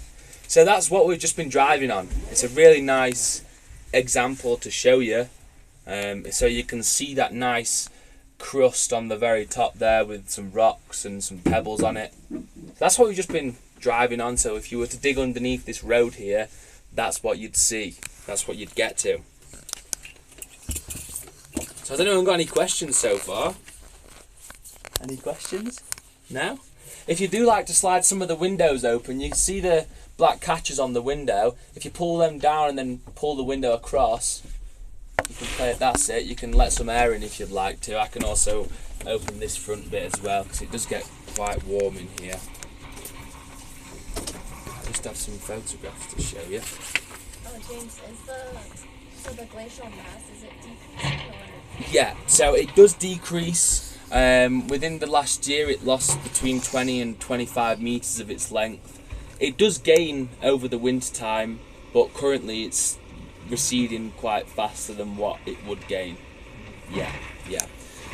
So that's what we've just been driving on. It's a really nice example to show you. So you can see that nice crust on the very top there with some rocks and some pebbles on it. That's what we've just been driving on. So if you were to dig underneath this road here, that's what you'd see. That's what you'd get to. So has anyone got any questions so far? Any questions? No? If you do like to slide some of the windows open, you can see the black catches on the window. If you pull them down and then pull the window across, you can play it, that's it. You can let some air in if you'd like to. I can also open this front bit as well because it does get quite warm in here. I just have some photographs to show you. Oh, James, the glacial mass, is it decreasing or? Yeah, so it does decrease. Within the last year it lost between 20 and 25 metres of its length. It does gain over the winter time, but currently it's receding quite faster than what it would gain. Yeah.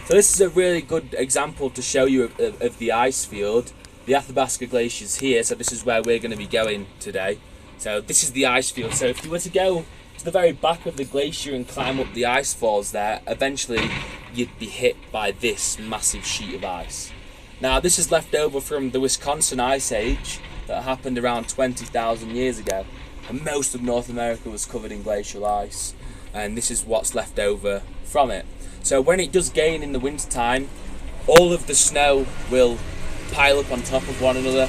So this is a really good example to show you of the ice field. The Athabasca Glacier's here, so this is where we're going to be going today. So this is the ice field. So if you were to go to the very back of the glacier and climb up the ice falls there, eventually you'd be hit by this massive sheet of ice. Now this is left over from the Wisconsin Ice Age that happened around 20,000 years ago. And most of North America was covered in glacial ice, and this is what's left over from it. So when it does gain in the winter time, all of the snow will pile up on top of one another.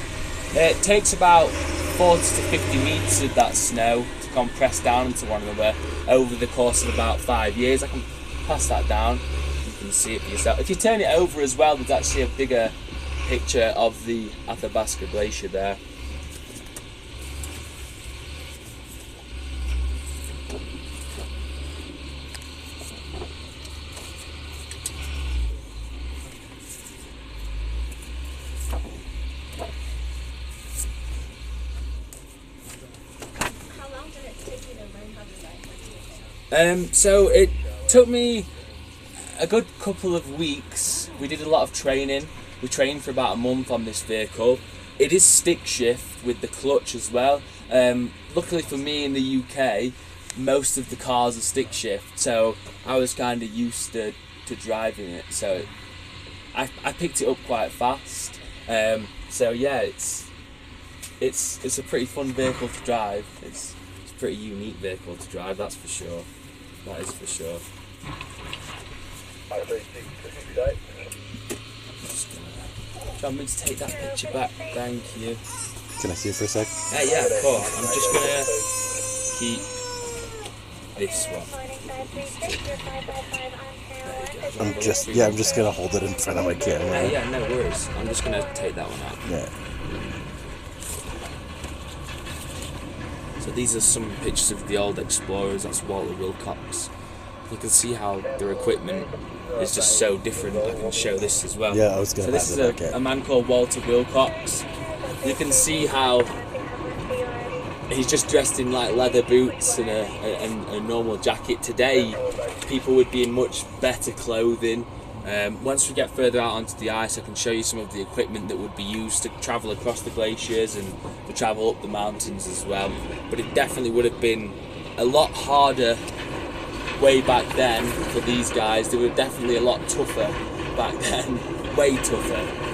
It takes about 40 to 50 metres of that snow to compress down into one another over the course of about 5 years. I can pass that down, you can see it for yourself. If you turn it over as well, there's actually a bigger picture of the Athabasca Glacier there. So it took me a good couple of weeks. We did a lot of training. We trained for about a month on this vehicle. It is stick shift with the clutch as well. Luckily for me in the UK, most of the cars are stick shift, so I was kind of used to driving it. So I picked it up quite fast. So yeah, it's a pretty fun vehicle to drive. It's a pretty unique vehicle to drive, that's for sure. That is for sure. Do you want me to take that picture back? Thank you. Can I see it for a sec? Yeah, of course. I'm just gonna keep this one. I'm just gonna hold it in front of my camera. Yeah, no worries. I'm just gonna take that one out. Yeah. So these are some pictures of the old explorers. That's Walter Wilcox. You can see how their equipment is just so different. I can show this as well. Yeah, I was gonna. So this is a man called Walter Wilcox. You can see how he's just dressed in like leather boots and a normal jacket. Today, people would be in much better clothing. Once we get further out onto the ice, I can show you some of the equipment that would be used to travel across the glaciers and to travel up the mountains as well. But it definitely would have been a lot harder way back then for these guys. They were definitely a lot tougher back then, way tougher.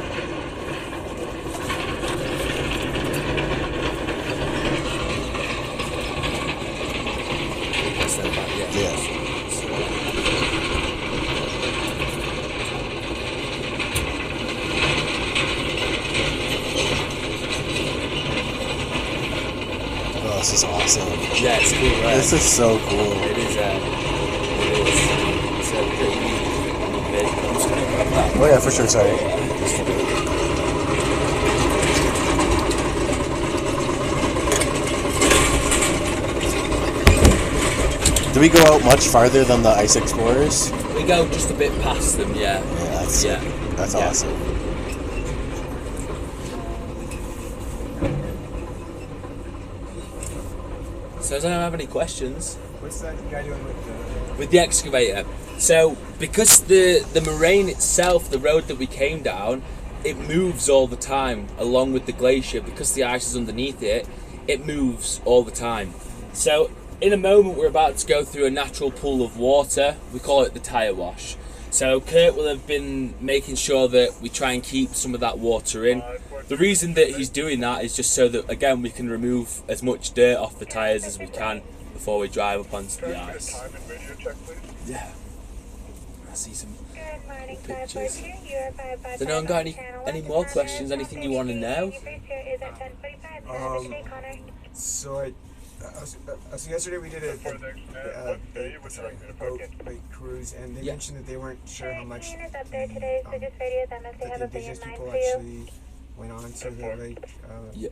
awesome. Yeah, it's cool, right? This is so cool. It is. It's a pretty neat bit. I'm just gonna grab that. Oh yeah, for sure. Sorry. Do we go out much farther than the Ice Explorers? We go just a bit past them, yeah. Yeah, that's awesome. So does anyone have any questions? What's that guy doing With the excavator? So because the moraine itself, the road that we came down, it moves all the time along with the glacier. Because the ice is underneath it, it moves all the time. So in a moment we're about to go through a natural pool of water. We call it the tire wash. So Kurt will have been making sure that we try and keep some of that water in. The reason that he's doing that is just so that, again, we can remove as much dirt off the tyres as we can before we drive up onto the ice. Yeah. I see some Good morning, pictures. 542. You are 555 Has anyone got any more Connor. questions? Anything you want to know? Your first here is at 10:45. Have a good day, Connor. So yesterday we did a boat cruise, and they mentioned that they weren't sure how much Is up there today, so just radio them if they that have the a big in indigenous mind people for you. actually went on to the lake. Yeah.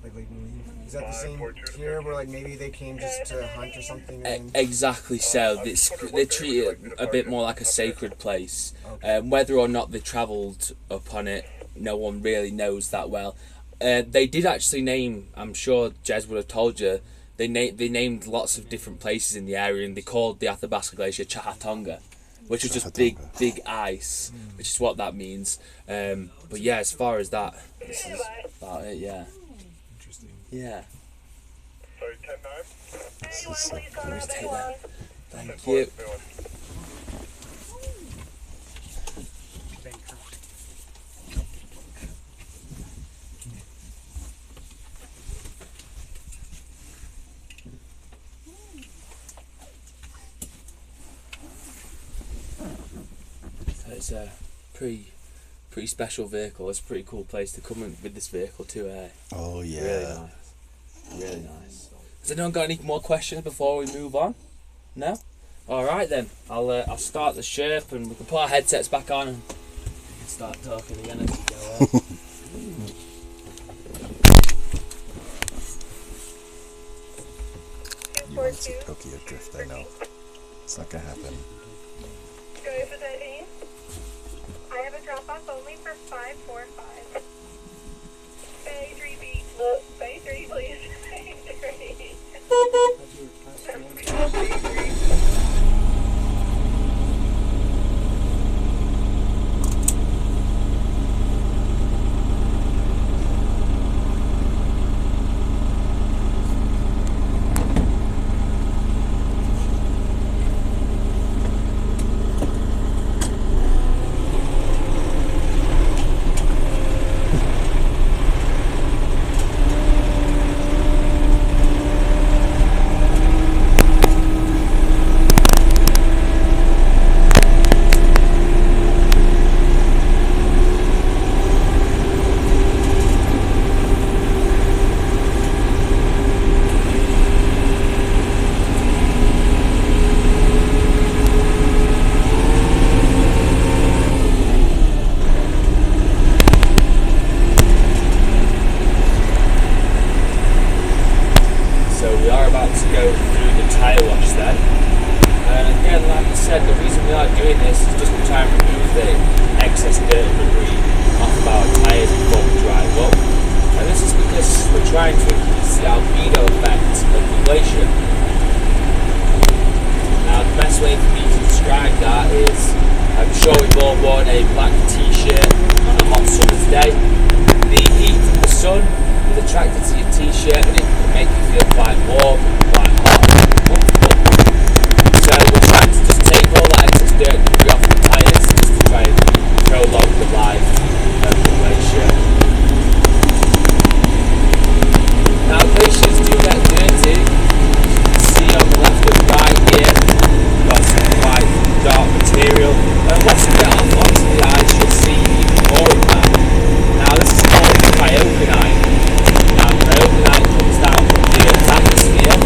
Like Lake Moline. Is that the same here, where like maybe they came just to hunt or something? And Exactly so. They treat it a bit more like a sacred place. Whether or not they travelled upon it, no one really knows that well. They did actually name, I'm sure Jez would have told you, they named lots of different places in the area, and they called the Athabasca Glacier Chahatonga, which was just big ice, which is what that means. But yeah, as far as that, this is about it, yeah. interesting. Yeah. Sorry, 10-9. Anyone, please call Let's take 911. that. Thank you. So it's a pretty special vehicle. It's a pretty cool place to come in with this vehicle too, eh? Oh yeah. Really nice. Really nice. Has anyone got any more questions before we move on? No? Alright then. I'll start the Sherp and we can put our headsets back on and we can start talking again as we go on. It's a Tokyo drift, I know. It's not gonna happen. Go for that in. I have a drop off only for 545. Bay 3 beat. Bay 3, please. Bay 3. Now this is called cryophenite. Now cryophenite comes down from the Earth's atmosphere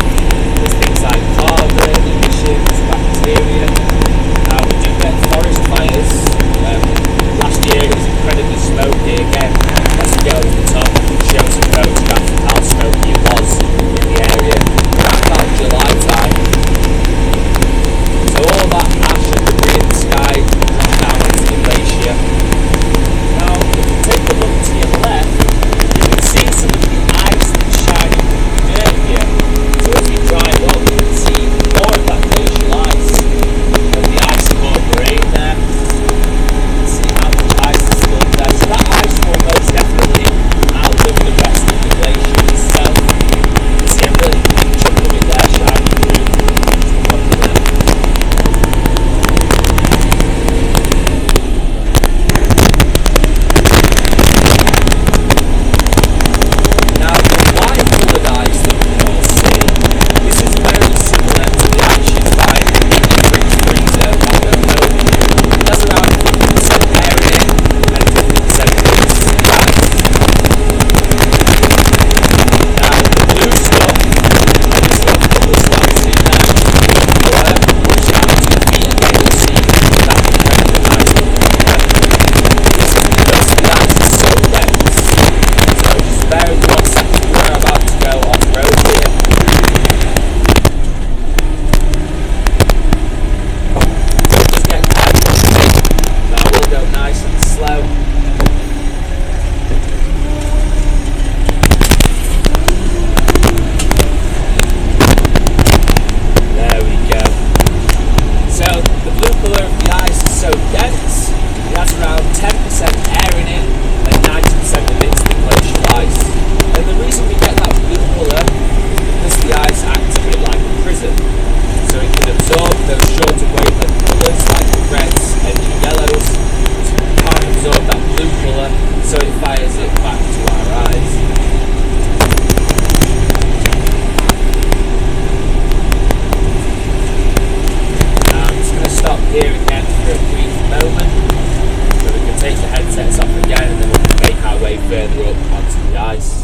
ice.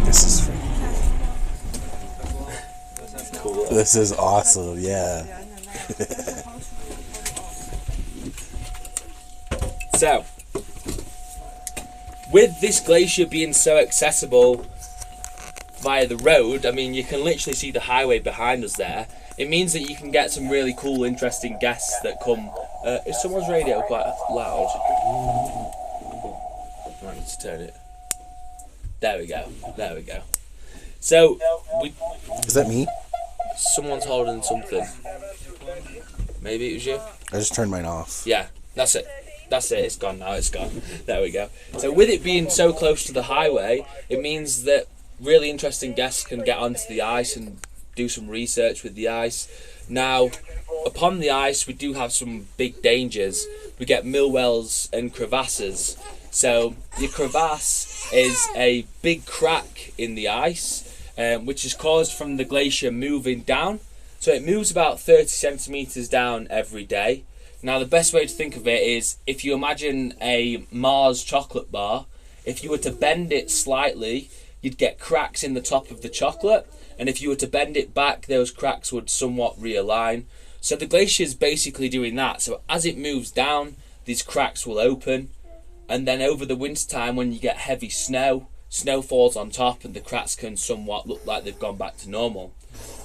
This is cool. This is awesome, yeah. So, with this glacier being so accessible via the road, I mean, you can literally see the highway behind us there. It means that you can get some really cool, interesting guests that come. Is someone's radio quite loud? I need to turn it. There we go. There we go. So, Is that me? someone's holding something. Maybe it was you? I just turned mine off. Yeah, that's it. That's it, it's gone now, it's gone. There we go. So with it being so close to the highway, it means that really interesting guests can get onto the ice and do some research with the ice. Now, upon the ice, we do have some big dangers. We get millwells and crevasses. So your crevasse is a big crack in the ice, which is caused from the glacier moving down. So it moves about 30 centimetres down every day. Now the best way to think of it is, if you imagine a Mars chocolate bar, if you were to bend it slightly, you'd get cracks in the top of the chocolate, and if you were to bend it back, those cracks would somewhat realign. So the glacier is basically doing that. So as it moves down, these cracks will open, and then over the winter time, when you get heavy snow falls on top and the cracks can somewhat look like they've gone back to normal.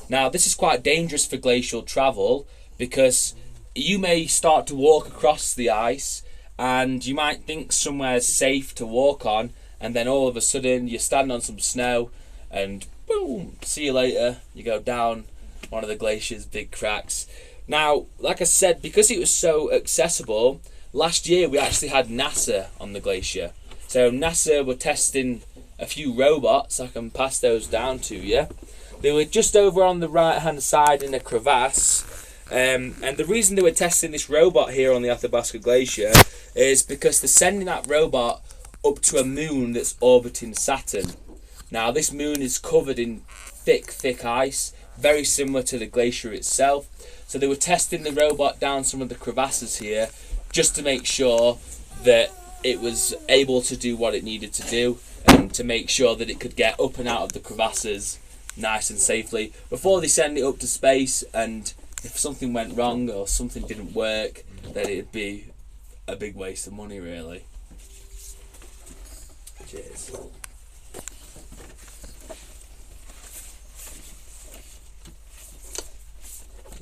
Now this is quite dangerous for glacial travel, because you may start to walk across the ice and you might think somewhere's safe to walk on, and then all of a sudden you stand on some snow and boom, see you later, you go down one of the glacier's big cracks. Now, like I said, because it was so accessible, last year we actually had NASA on the glacier. So NASA were testing a few robots. I can pass those down to you. They were just over on the right hand side in a crevasse. And the reason they were testing this robot here on the Athabasca Glacier is because they're sending that robot up to a moon that's orbiting Saturn. Now this moon is covered in thick ice, very similar to the glacier itself. So they were testing the robot down some of the crevasses here just to make sure that it was able to do what it needed to do, and to make sure that it could get up and out of the crevasses nice and safely before they send it up to space. And if something went wrong or something didn't work, then it'd be a big waste of money, really. Cheers.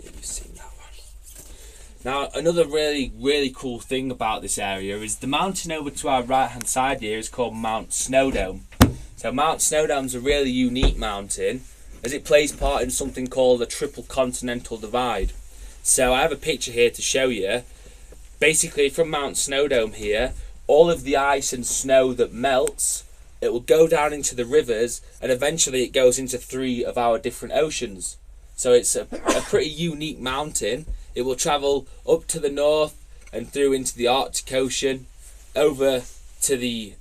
You've seen that one. Now, another really cool thing about this area is the mountain over to our right hand side here is called Mount Snowdome. So Mount Snowdome's a really unique mountain, as it plays part in something called the Triple Continental Divide. So I have a picture here to show you. Basically, from Mount Snowdome here, all of the ice and snow that melts, it will go down into the rivers, and eventually it goes into 3 of our different oceans. So it's a pretty unique mountain. It will travel up to the north and through into the Arctic Ocean, over to the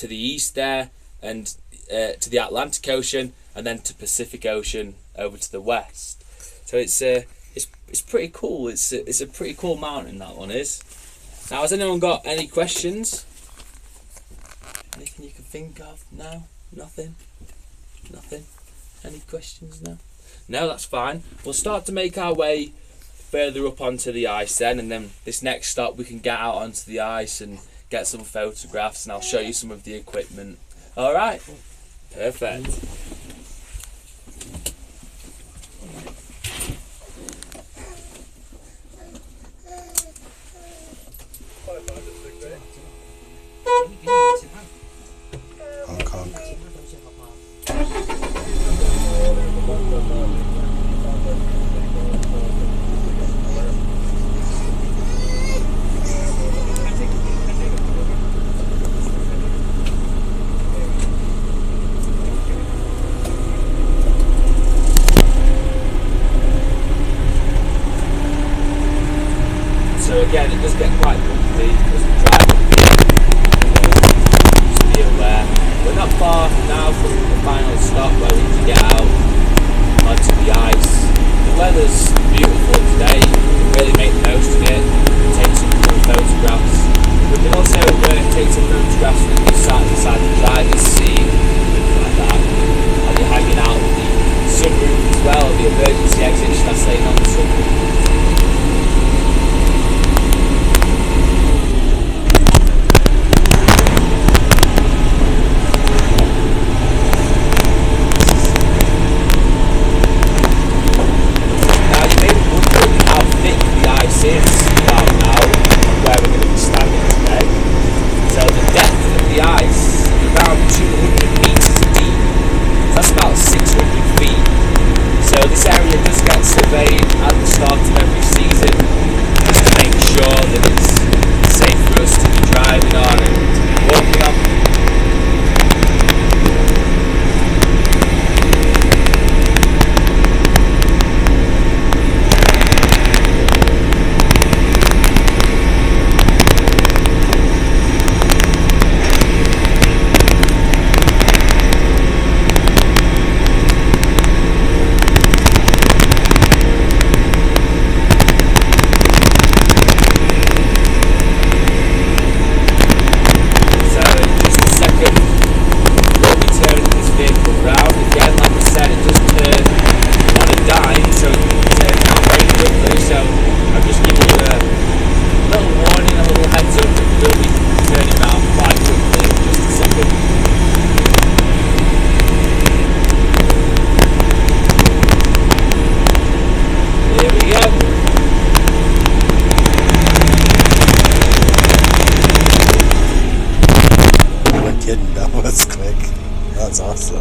east there, and to the Atlantic Ocean, and then to Pacific Ocean over to the west. So it's pretty cool. It's a pretty cool mountain, that one is. Now, has anyone got any questions? Anything you can think of? No? Nothing? Nothing? Any questions? No? No, that's fine. We'll start to make our way further up onto the ice then, and then this next stop we can get out onto the ice and get some photographs, and I'll show you some of the equipment. Alright? Perfect. Hong Kong. So again, it does get quite bumpy because we drive up here. Just be aware. We're not far now from the final stop where we need to get out onto the ice. The weather's beautiful today. You can really make the most of it. well, the emergency exit just has staying on the subway. Now you may be wondering how thick the ice is about now where we're going to be standing today. So the depth of the ice is around 200 metres deep. That's about 600 feet. So this area does get surveyed at the start of every season just to make sure that it's safe for us to be driving on and to be walking on. That's quick. That's awesome.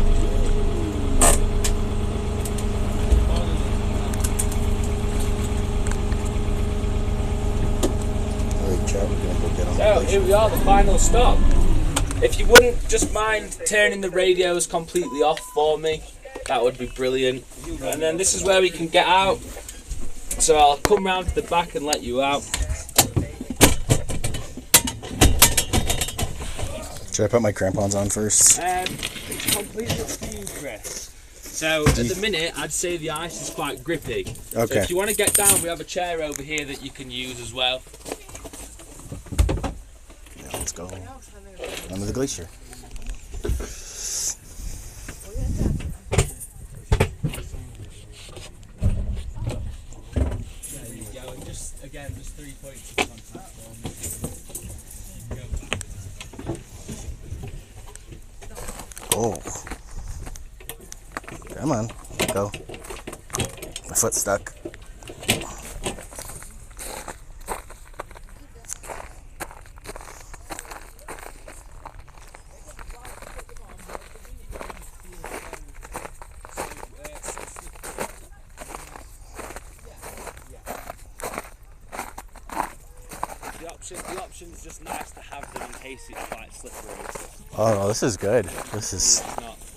Alright, chat, we're gonna go get on So here we are, the final stop. If you wouldn't just mind turning the radios completely off for me, that would be brilliant. And then this is where we can get out. So I'll come round to the back and let you out. Should I put my crampons on first? Completely up to you, Chris. So at the minute, I'd say the ice is quite grippy. Okay. So if you want to get down, we have a chair over here that you can use as well. Yeah, let's go onto the glacier. There you go. And just again, just 3 points of contact for me. Oh. Come on. Go. My foot's stuck. The option's just nice to have them in case it's quite slippery. Oh no, this is good.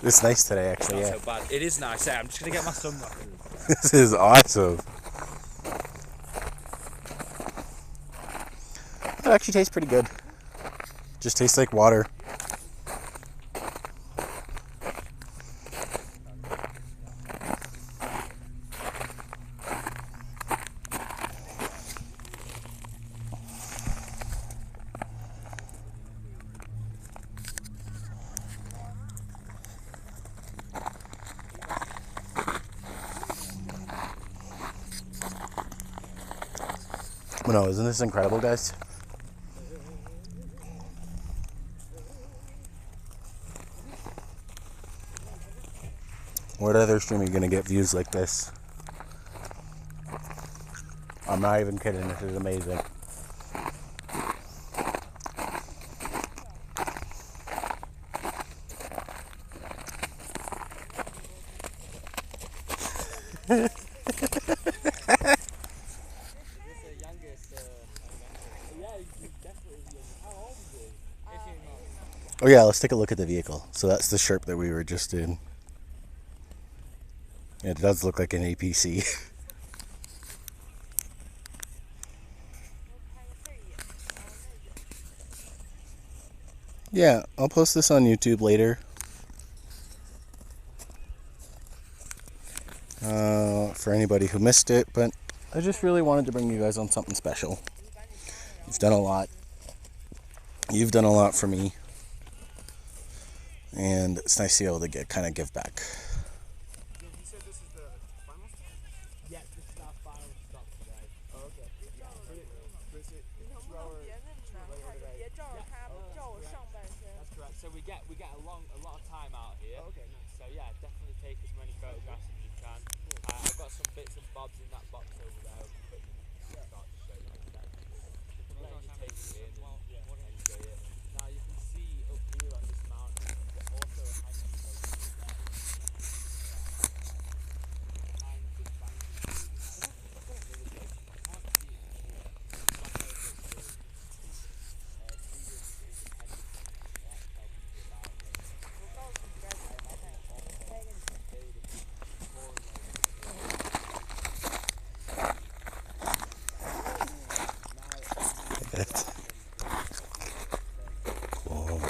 It's nice today, It's actually. not Yeah. so bad. It is nice. I'm just gonna get my sunglasses. This is awesome. It actually tastes pretty good. Just tastes like water. No, isn't this incredible, guys? What other stream are you gonna get views like this? I'm not even kidding, this is amazing. Oh yeah, let's take a look at the vehicle. So that's the Sherp that we were just in. It does look like an APC. Yeah, I'll post this on YouTube later. For anybody who missed it, but I just really wanted to bring you guys on something special. You've done a lot. You've done a lot for me. And it's nice to be able to kind of give back. You said this is the so we get a lot of time out here. Okay, nice. So yeah, definitely take as many photographs as you can. I've got some bits and bobs in that box over there of equipment. I'll start to show you in a sec. You can let you take it in and enjoy it. Now you can see up here on this mountain, there's also a hanging station there. Behind this bank is another station. I can't see it from here. Back over at the previous independent. That's helping you about it. Cool.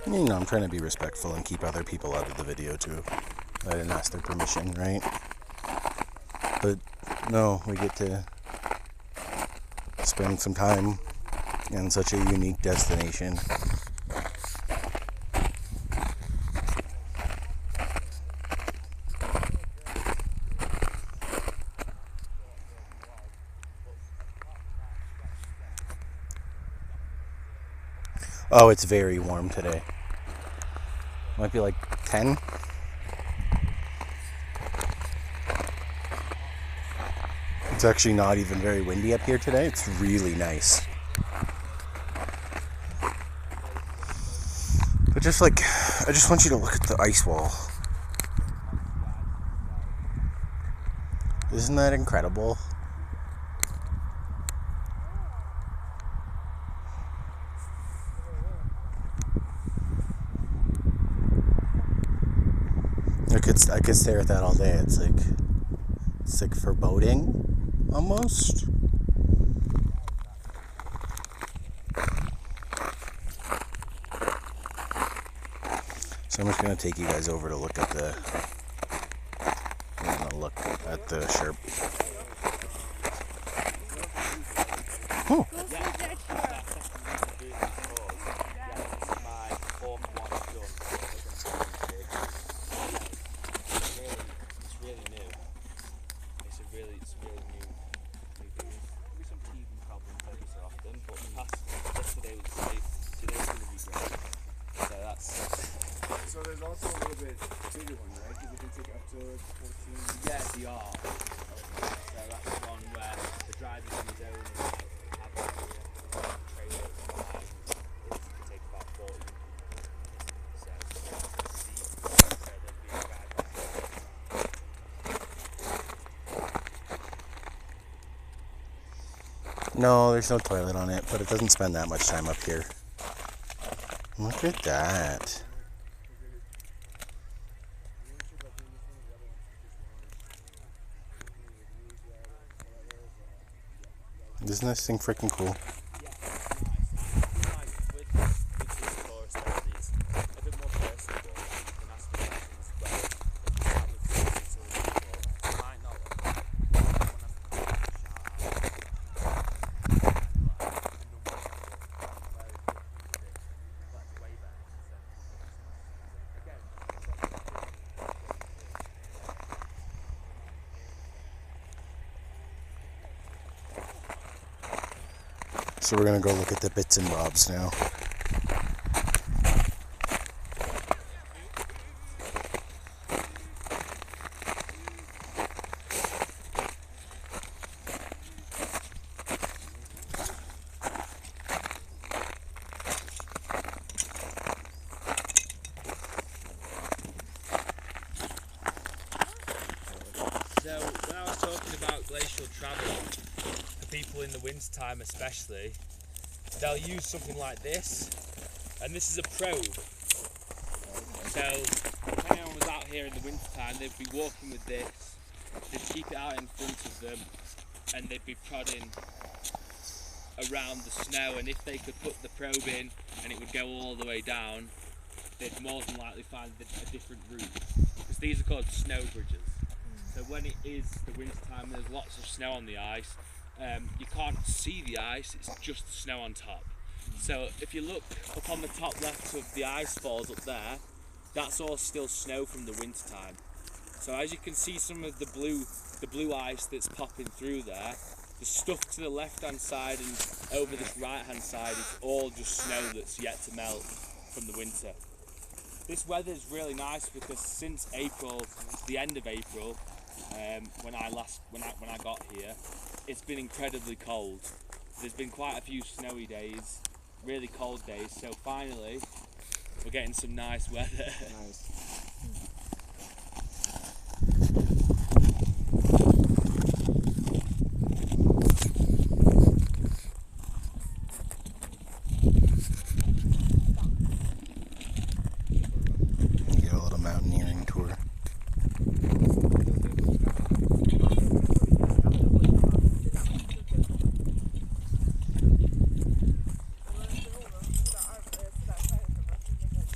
You know, I'm trying to be respectful and keep other people out of the video too. I didn't ask their permission, right? But no, we get to spend some time in such a unique destination. Oh, it's very warm today. Might be like 10. It's actually not even very windy up here today. It's really nice. But just like, I just want you to look at the ice wall. Isn't that incredible? I could stare at that all day. It's like foreboding, almost. So I'm just gonna take you guys over to look at the Sherp. Oh. So there's also a little bit bigger one, right? Because it can take up to 14. Yeah, they are. So that's one where the driver's on his own and have a trailer behind. It can take about 40. So there'd be a driver. No, there's no toilet on it, but it doesn't spend that much time up here. Look at that. Isn't this thing freaking cool? So we're gonna go look at the bits and bobs now. So when I was talking about glacial travel, for people in the winter time especially, they'll use something like this, and this is a probe. So if anyone was out here in the winter time, they'd be walking with this, they'd keep it out in front of them, and they'd be prodding around the snow, and if they could put the probe in and it would go all the way down, they'd more than likely find a different route, because these are called snow bridges. So when it is the winter time, there's lots of snow on the ice. You can't see the ice, it's just the snow on top. So if you look up on the top left of the ice falls up there, that's all still snow from the winter time. So as you can see, some of the blue ice that's popping through there, the stuff to the left hand side and over the right hand side is all just snow that's yet to melt from the winter. This weather is really nice because since April, the end of April, when I got here, it's been incredibly cold. There's been quite a few snowy days, really cold days, so finally we're getting some nice weather. Nice. Get a little mountaineering tour.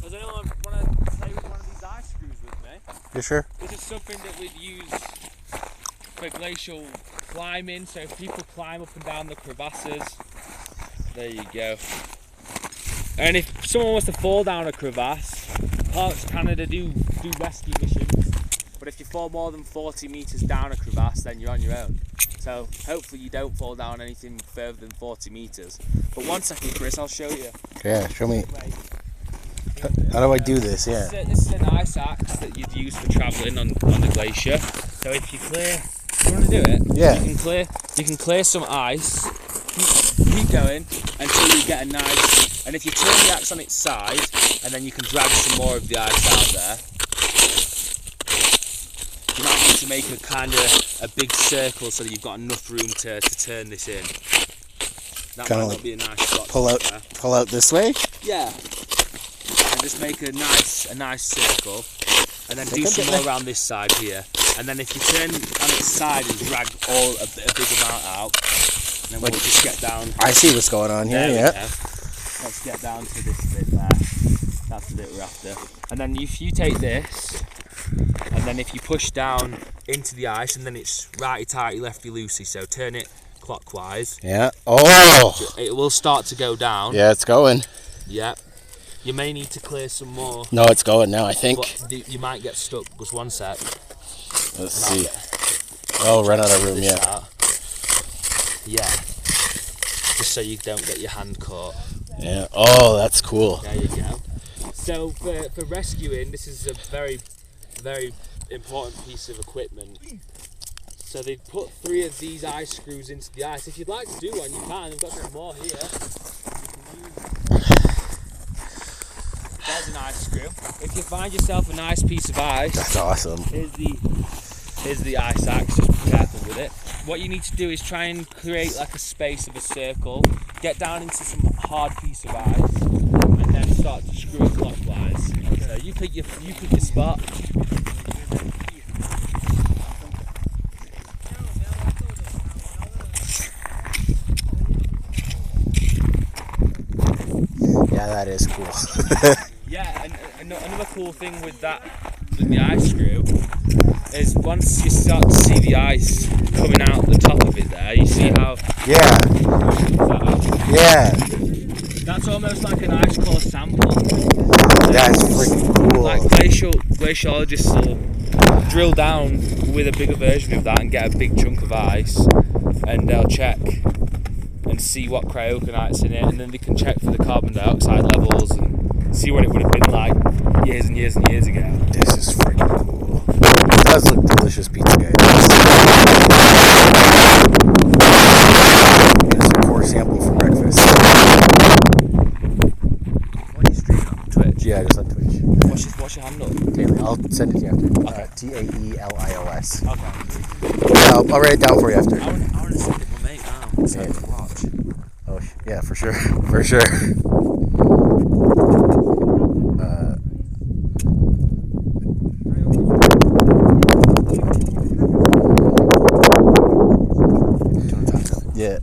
Does anyone want to play with one of these ice screws with me? You sure? This is something that we'd use for glacial climbing, so if people climb up and down the crevasses, there you go. And if someone wants to fall down a crevasse, Parks Canada do rescue missions, but if you fall more than 40 metres down a crevasse, then you're on your own. So hopefully you don't fall down anything further than 40 metres. But one second, Chris, I'll show you. Yeah, show me. How do I do this? Yeah. This is an ice axe that you'd use for travelling on the glacier. So if you clear, you want to do it? Yeah. You can clear some ice. Keep going until you get a nice. And if you turn the axe on its side, and then you can drag some more of the ice out there. You might need to make a kind of a big circle so that you've got enough room to turn this in. That Kinda might like not be a nice spot. Pull out this way. Yeah. And just make a nice circle, and then do some more around this side here. And then if you turn on its side and drag a big amount out, and then we'll just get down. I see what's going on here. Yeah. Let's get down to this bit there. That's the bit we're after. And then if you take this, and then if you push down into the ice, and then it's righty tighty, lefty loosey. So turn it clockwise. Yeah. Oh. It will start to go down. Yeah, it's going. Yeah. You may need to clear some more. No, it's going now, I think. But you might get stuck. Just one sec. Let's see. Oh, run out of room, yeah. Yeah. Just so you don't get your hand caught. Yeah. Oh, that's cool. There you go. So for rescuing, this is a very, very important piece of equipment. So they've put 3 of these ice screws into the ice. If you'd like to do one, you can. We've got some more here. There's an ice screw. If you find yourself a nice piece of ice, that's awesome. Here's the ice axe. Just be careful with it. What you need to do is try and create like a space of a circle. Get down into some hard piece of ice, and then start to screw it clockwise. So you pick your spot. Yeah, that is cool. Yeah, and another cool thing with the ice screw is once you start to see the ice coming out the top of it there, you see how... Yeah. Yeah. That's almost like an ice core sample. That's freaking cool. Like glaciologists will drill down with a bigger version of that and get a big chunk of ice, and they'll check and see what cryogonite's in it, and then they can check for the carbon dioxide levels and see what it would have been like years and years and years ago. This is freaking cool. It does look delicious, pizza guys. It's a core sample for breakfast. What are you streaming on Twitch? Yeah, just on Twitch. What's your handle? Taelios. I'll send it to you after. Okay. Taelios. Okay. Yeah, I'll write it down for you after. I want to send it to my mate now. So I can watch. Oh, yeah, for sure. For sure. Yeah.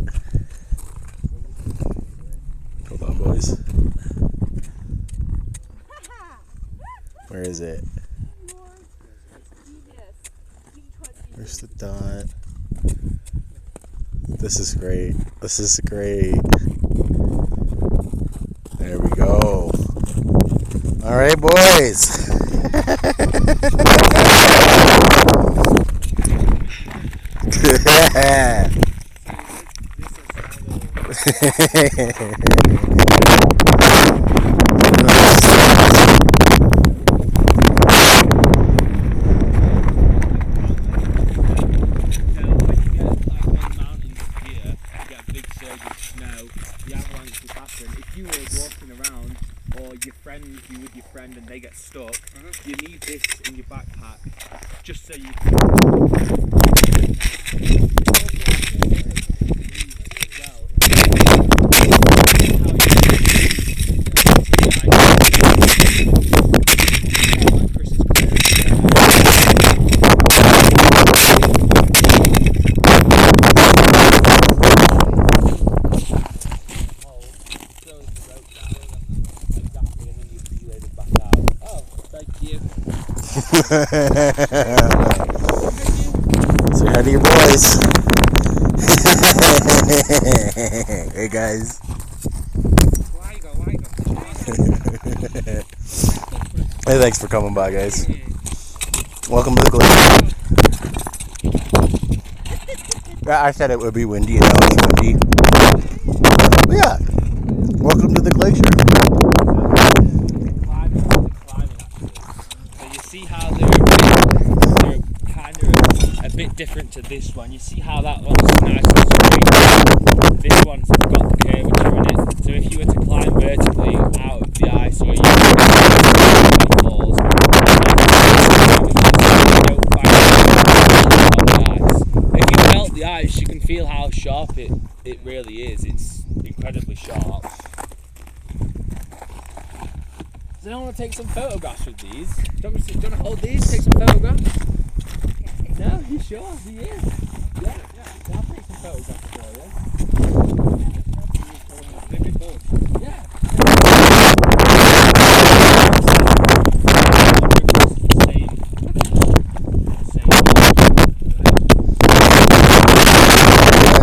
Hold on, boys. Where is it? Where's the dot? This is great. This is great. All right, boys. And they get stuck, you need this in your backpack just so you Say hi to your boys. Hey guys. Hey, thanks for coming by, guys. Welcome to the glacier. I said it would be windy, and now it's windy. Yeah. Welcome to the glacier. See how they're kind of a bit different to this one. You see how that one's nice and straight. This one's got the curvature in it. So if you were to climb vertically out of the ice, or you falls, if you melt the ice, you can feel how sharp it really is. It's incredibly sharp. Does anyone want to take some photographs with these? Do you want to hold these, take some photographs? No? You sure? He is? Yeah. I'll take some photographs for you. Yeah.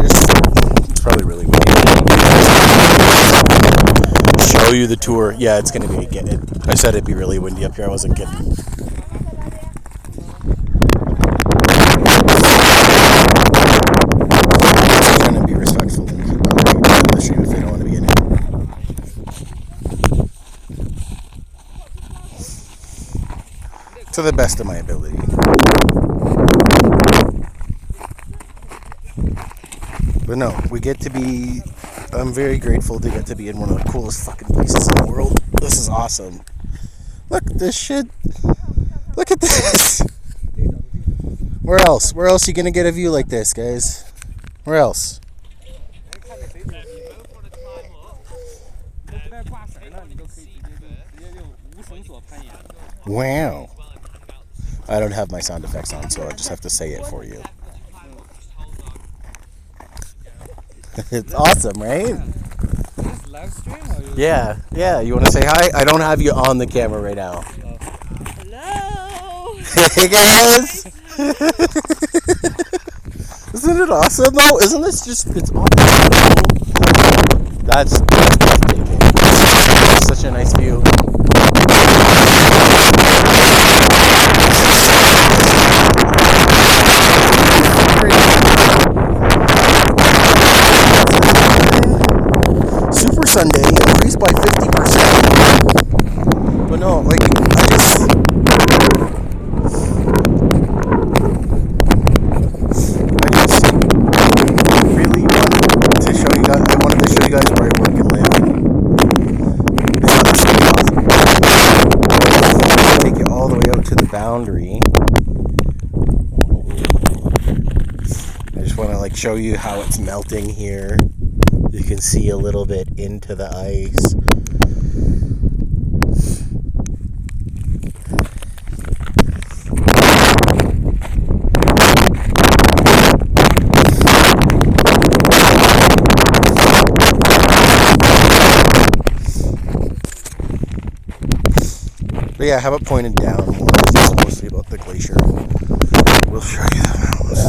It's probably really windy. Show you the tour. Yeah, it's gonna be. I said it'd be really windy up here. I wasn't kidding. I'm trying to be respectful and keep other people in the stream if they don't want to be in it. To the best of my ability. But no, we get to be. I'm very grateful to get to be in one of the coolest fucking places in the world. This is awesome. Look at this shit. Look at this. Where else? Where else are you gonna get a view like this, guys? Where else? Wow. I don't have my sound effects on, so I just have to say it for you. It's awesome, right? Yeah. You want to say hi? I don't have you on the camera right now. Hello. Hey guys. Isn't it awesome though? Isn't this just? It's awesome. That's breathtaking. It's such a nice view. Super Sunday increased by 50%. But no, like I really wanted to show you guys. I wanted to show you guys where I work and live. It's absolutely awesome. Take it all the way out to the boundary. I just want to like show you how it's melting here. You can see a little bit into the ice. But yeah, have it pointed down more. It's mostly about the glacier. We'll show you the mountains.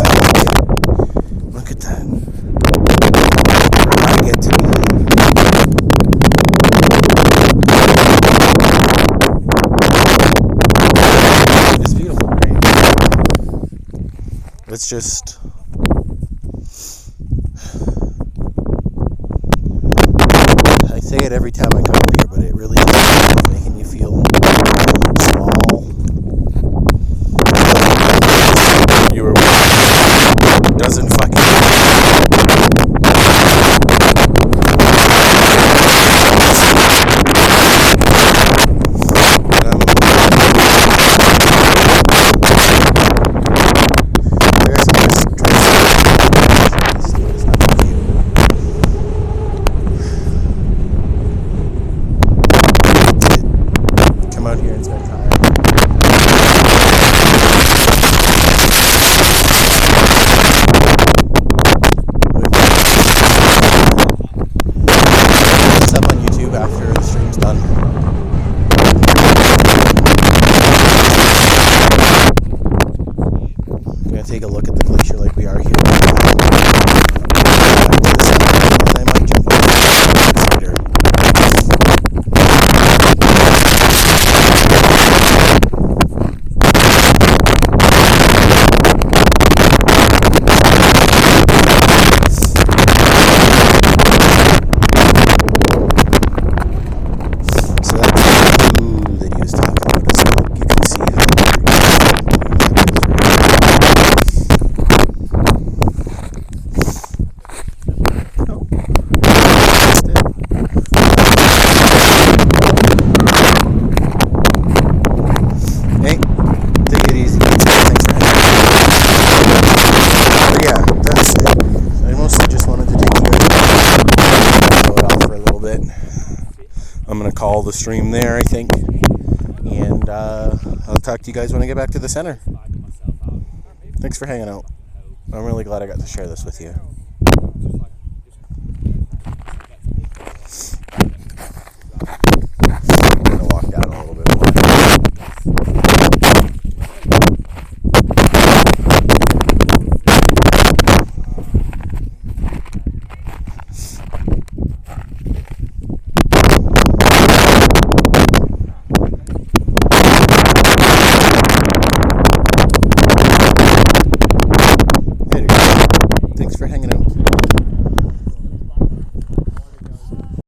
Look at that. I get to be It's just, I say it every time I come up here, but it really is making you feel small. You were doesn't fucking out here and spend time. This up on YouTube after the stream's done. I'm gonna take a look at the glacier like we are here. I might jump over later. I'm going to call the stream there, I think, and I'll talk to you guys when I get back to the center. Thanks for hanging out. I'm really glad I got to share this with you.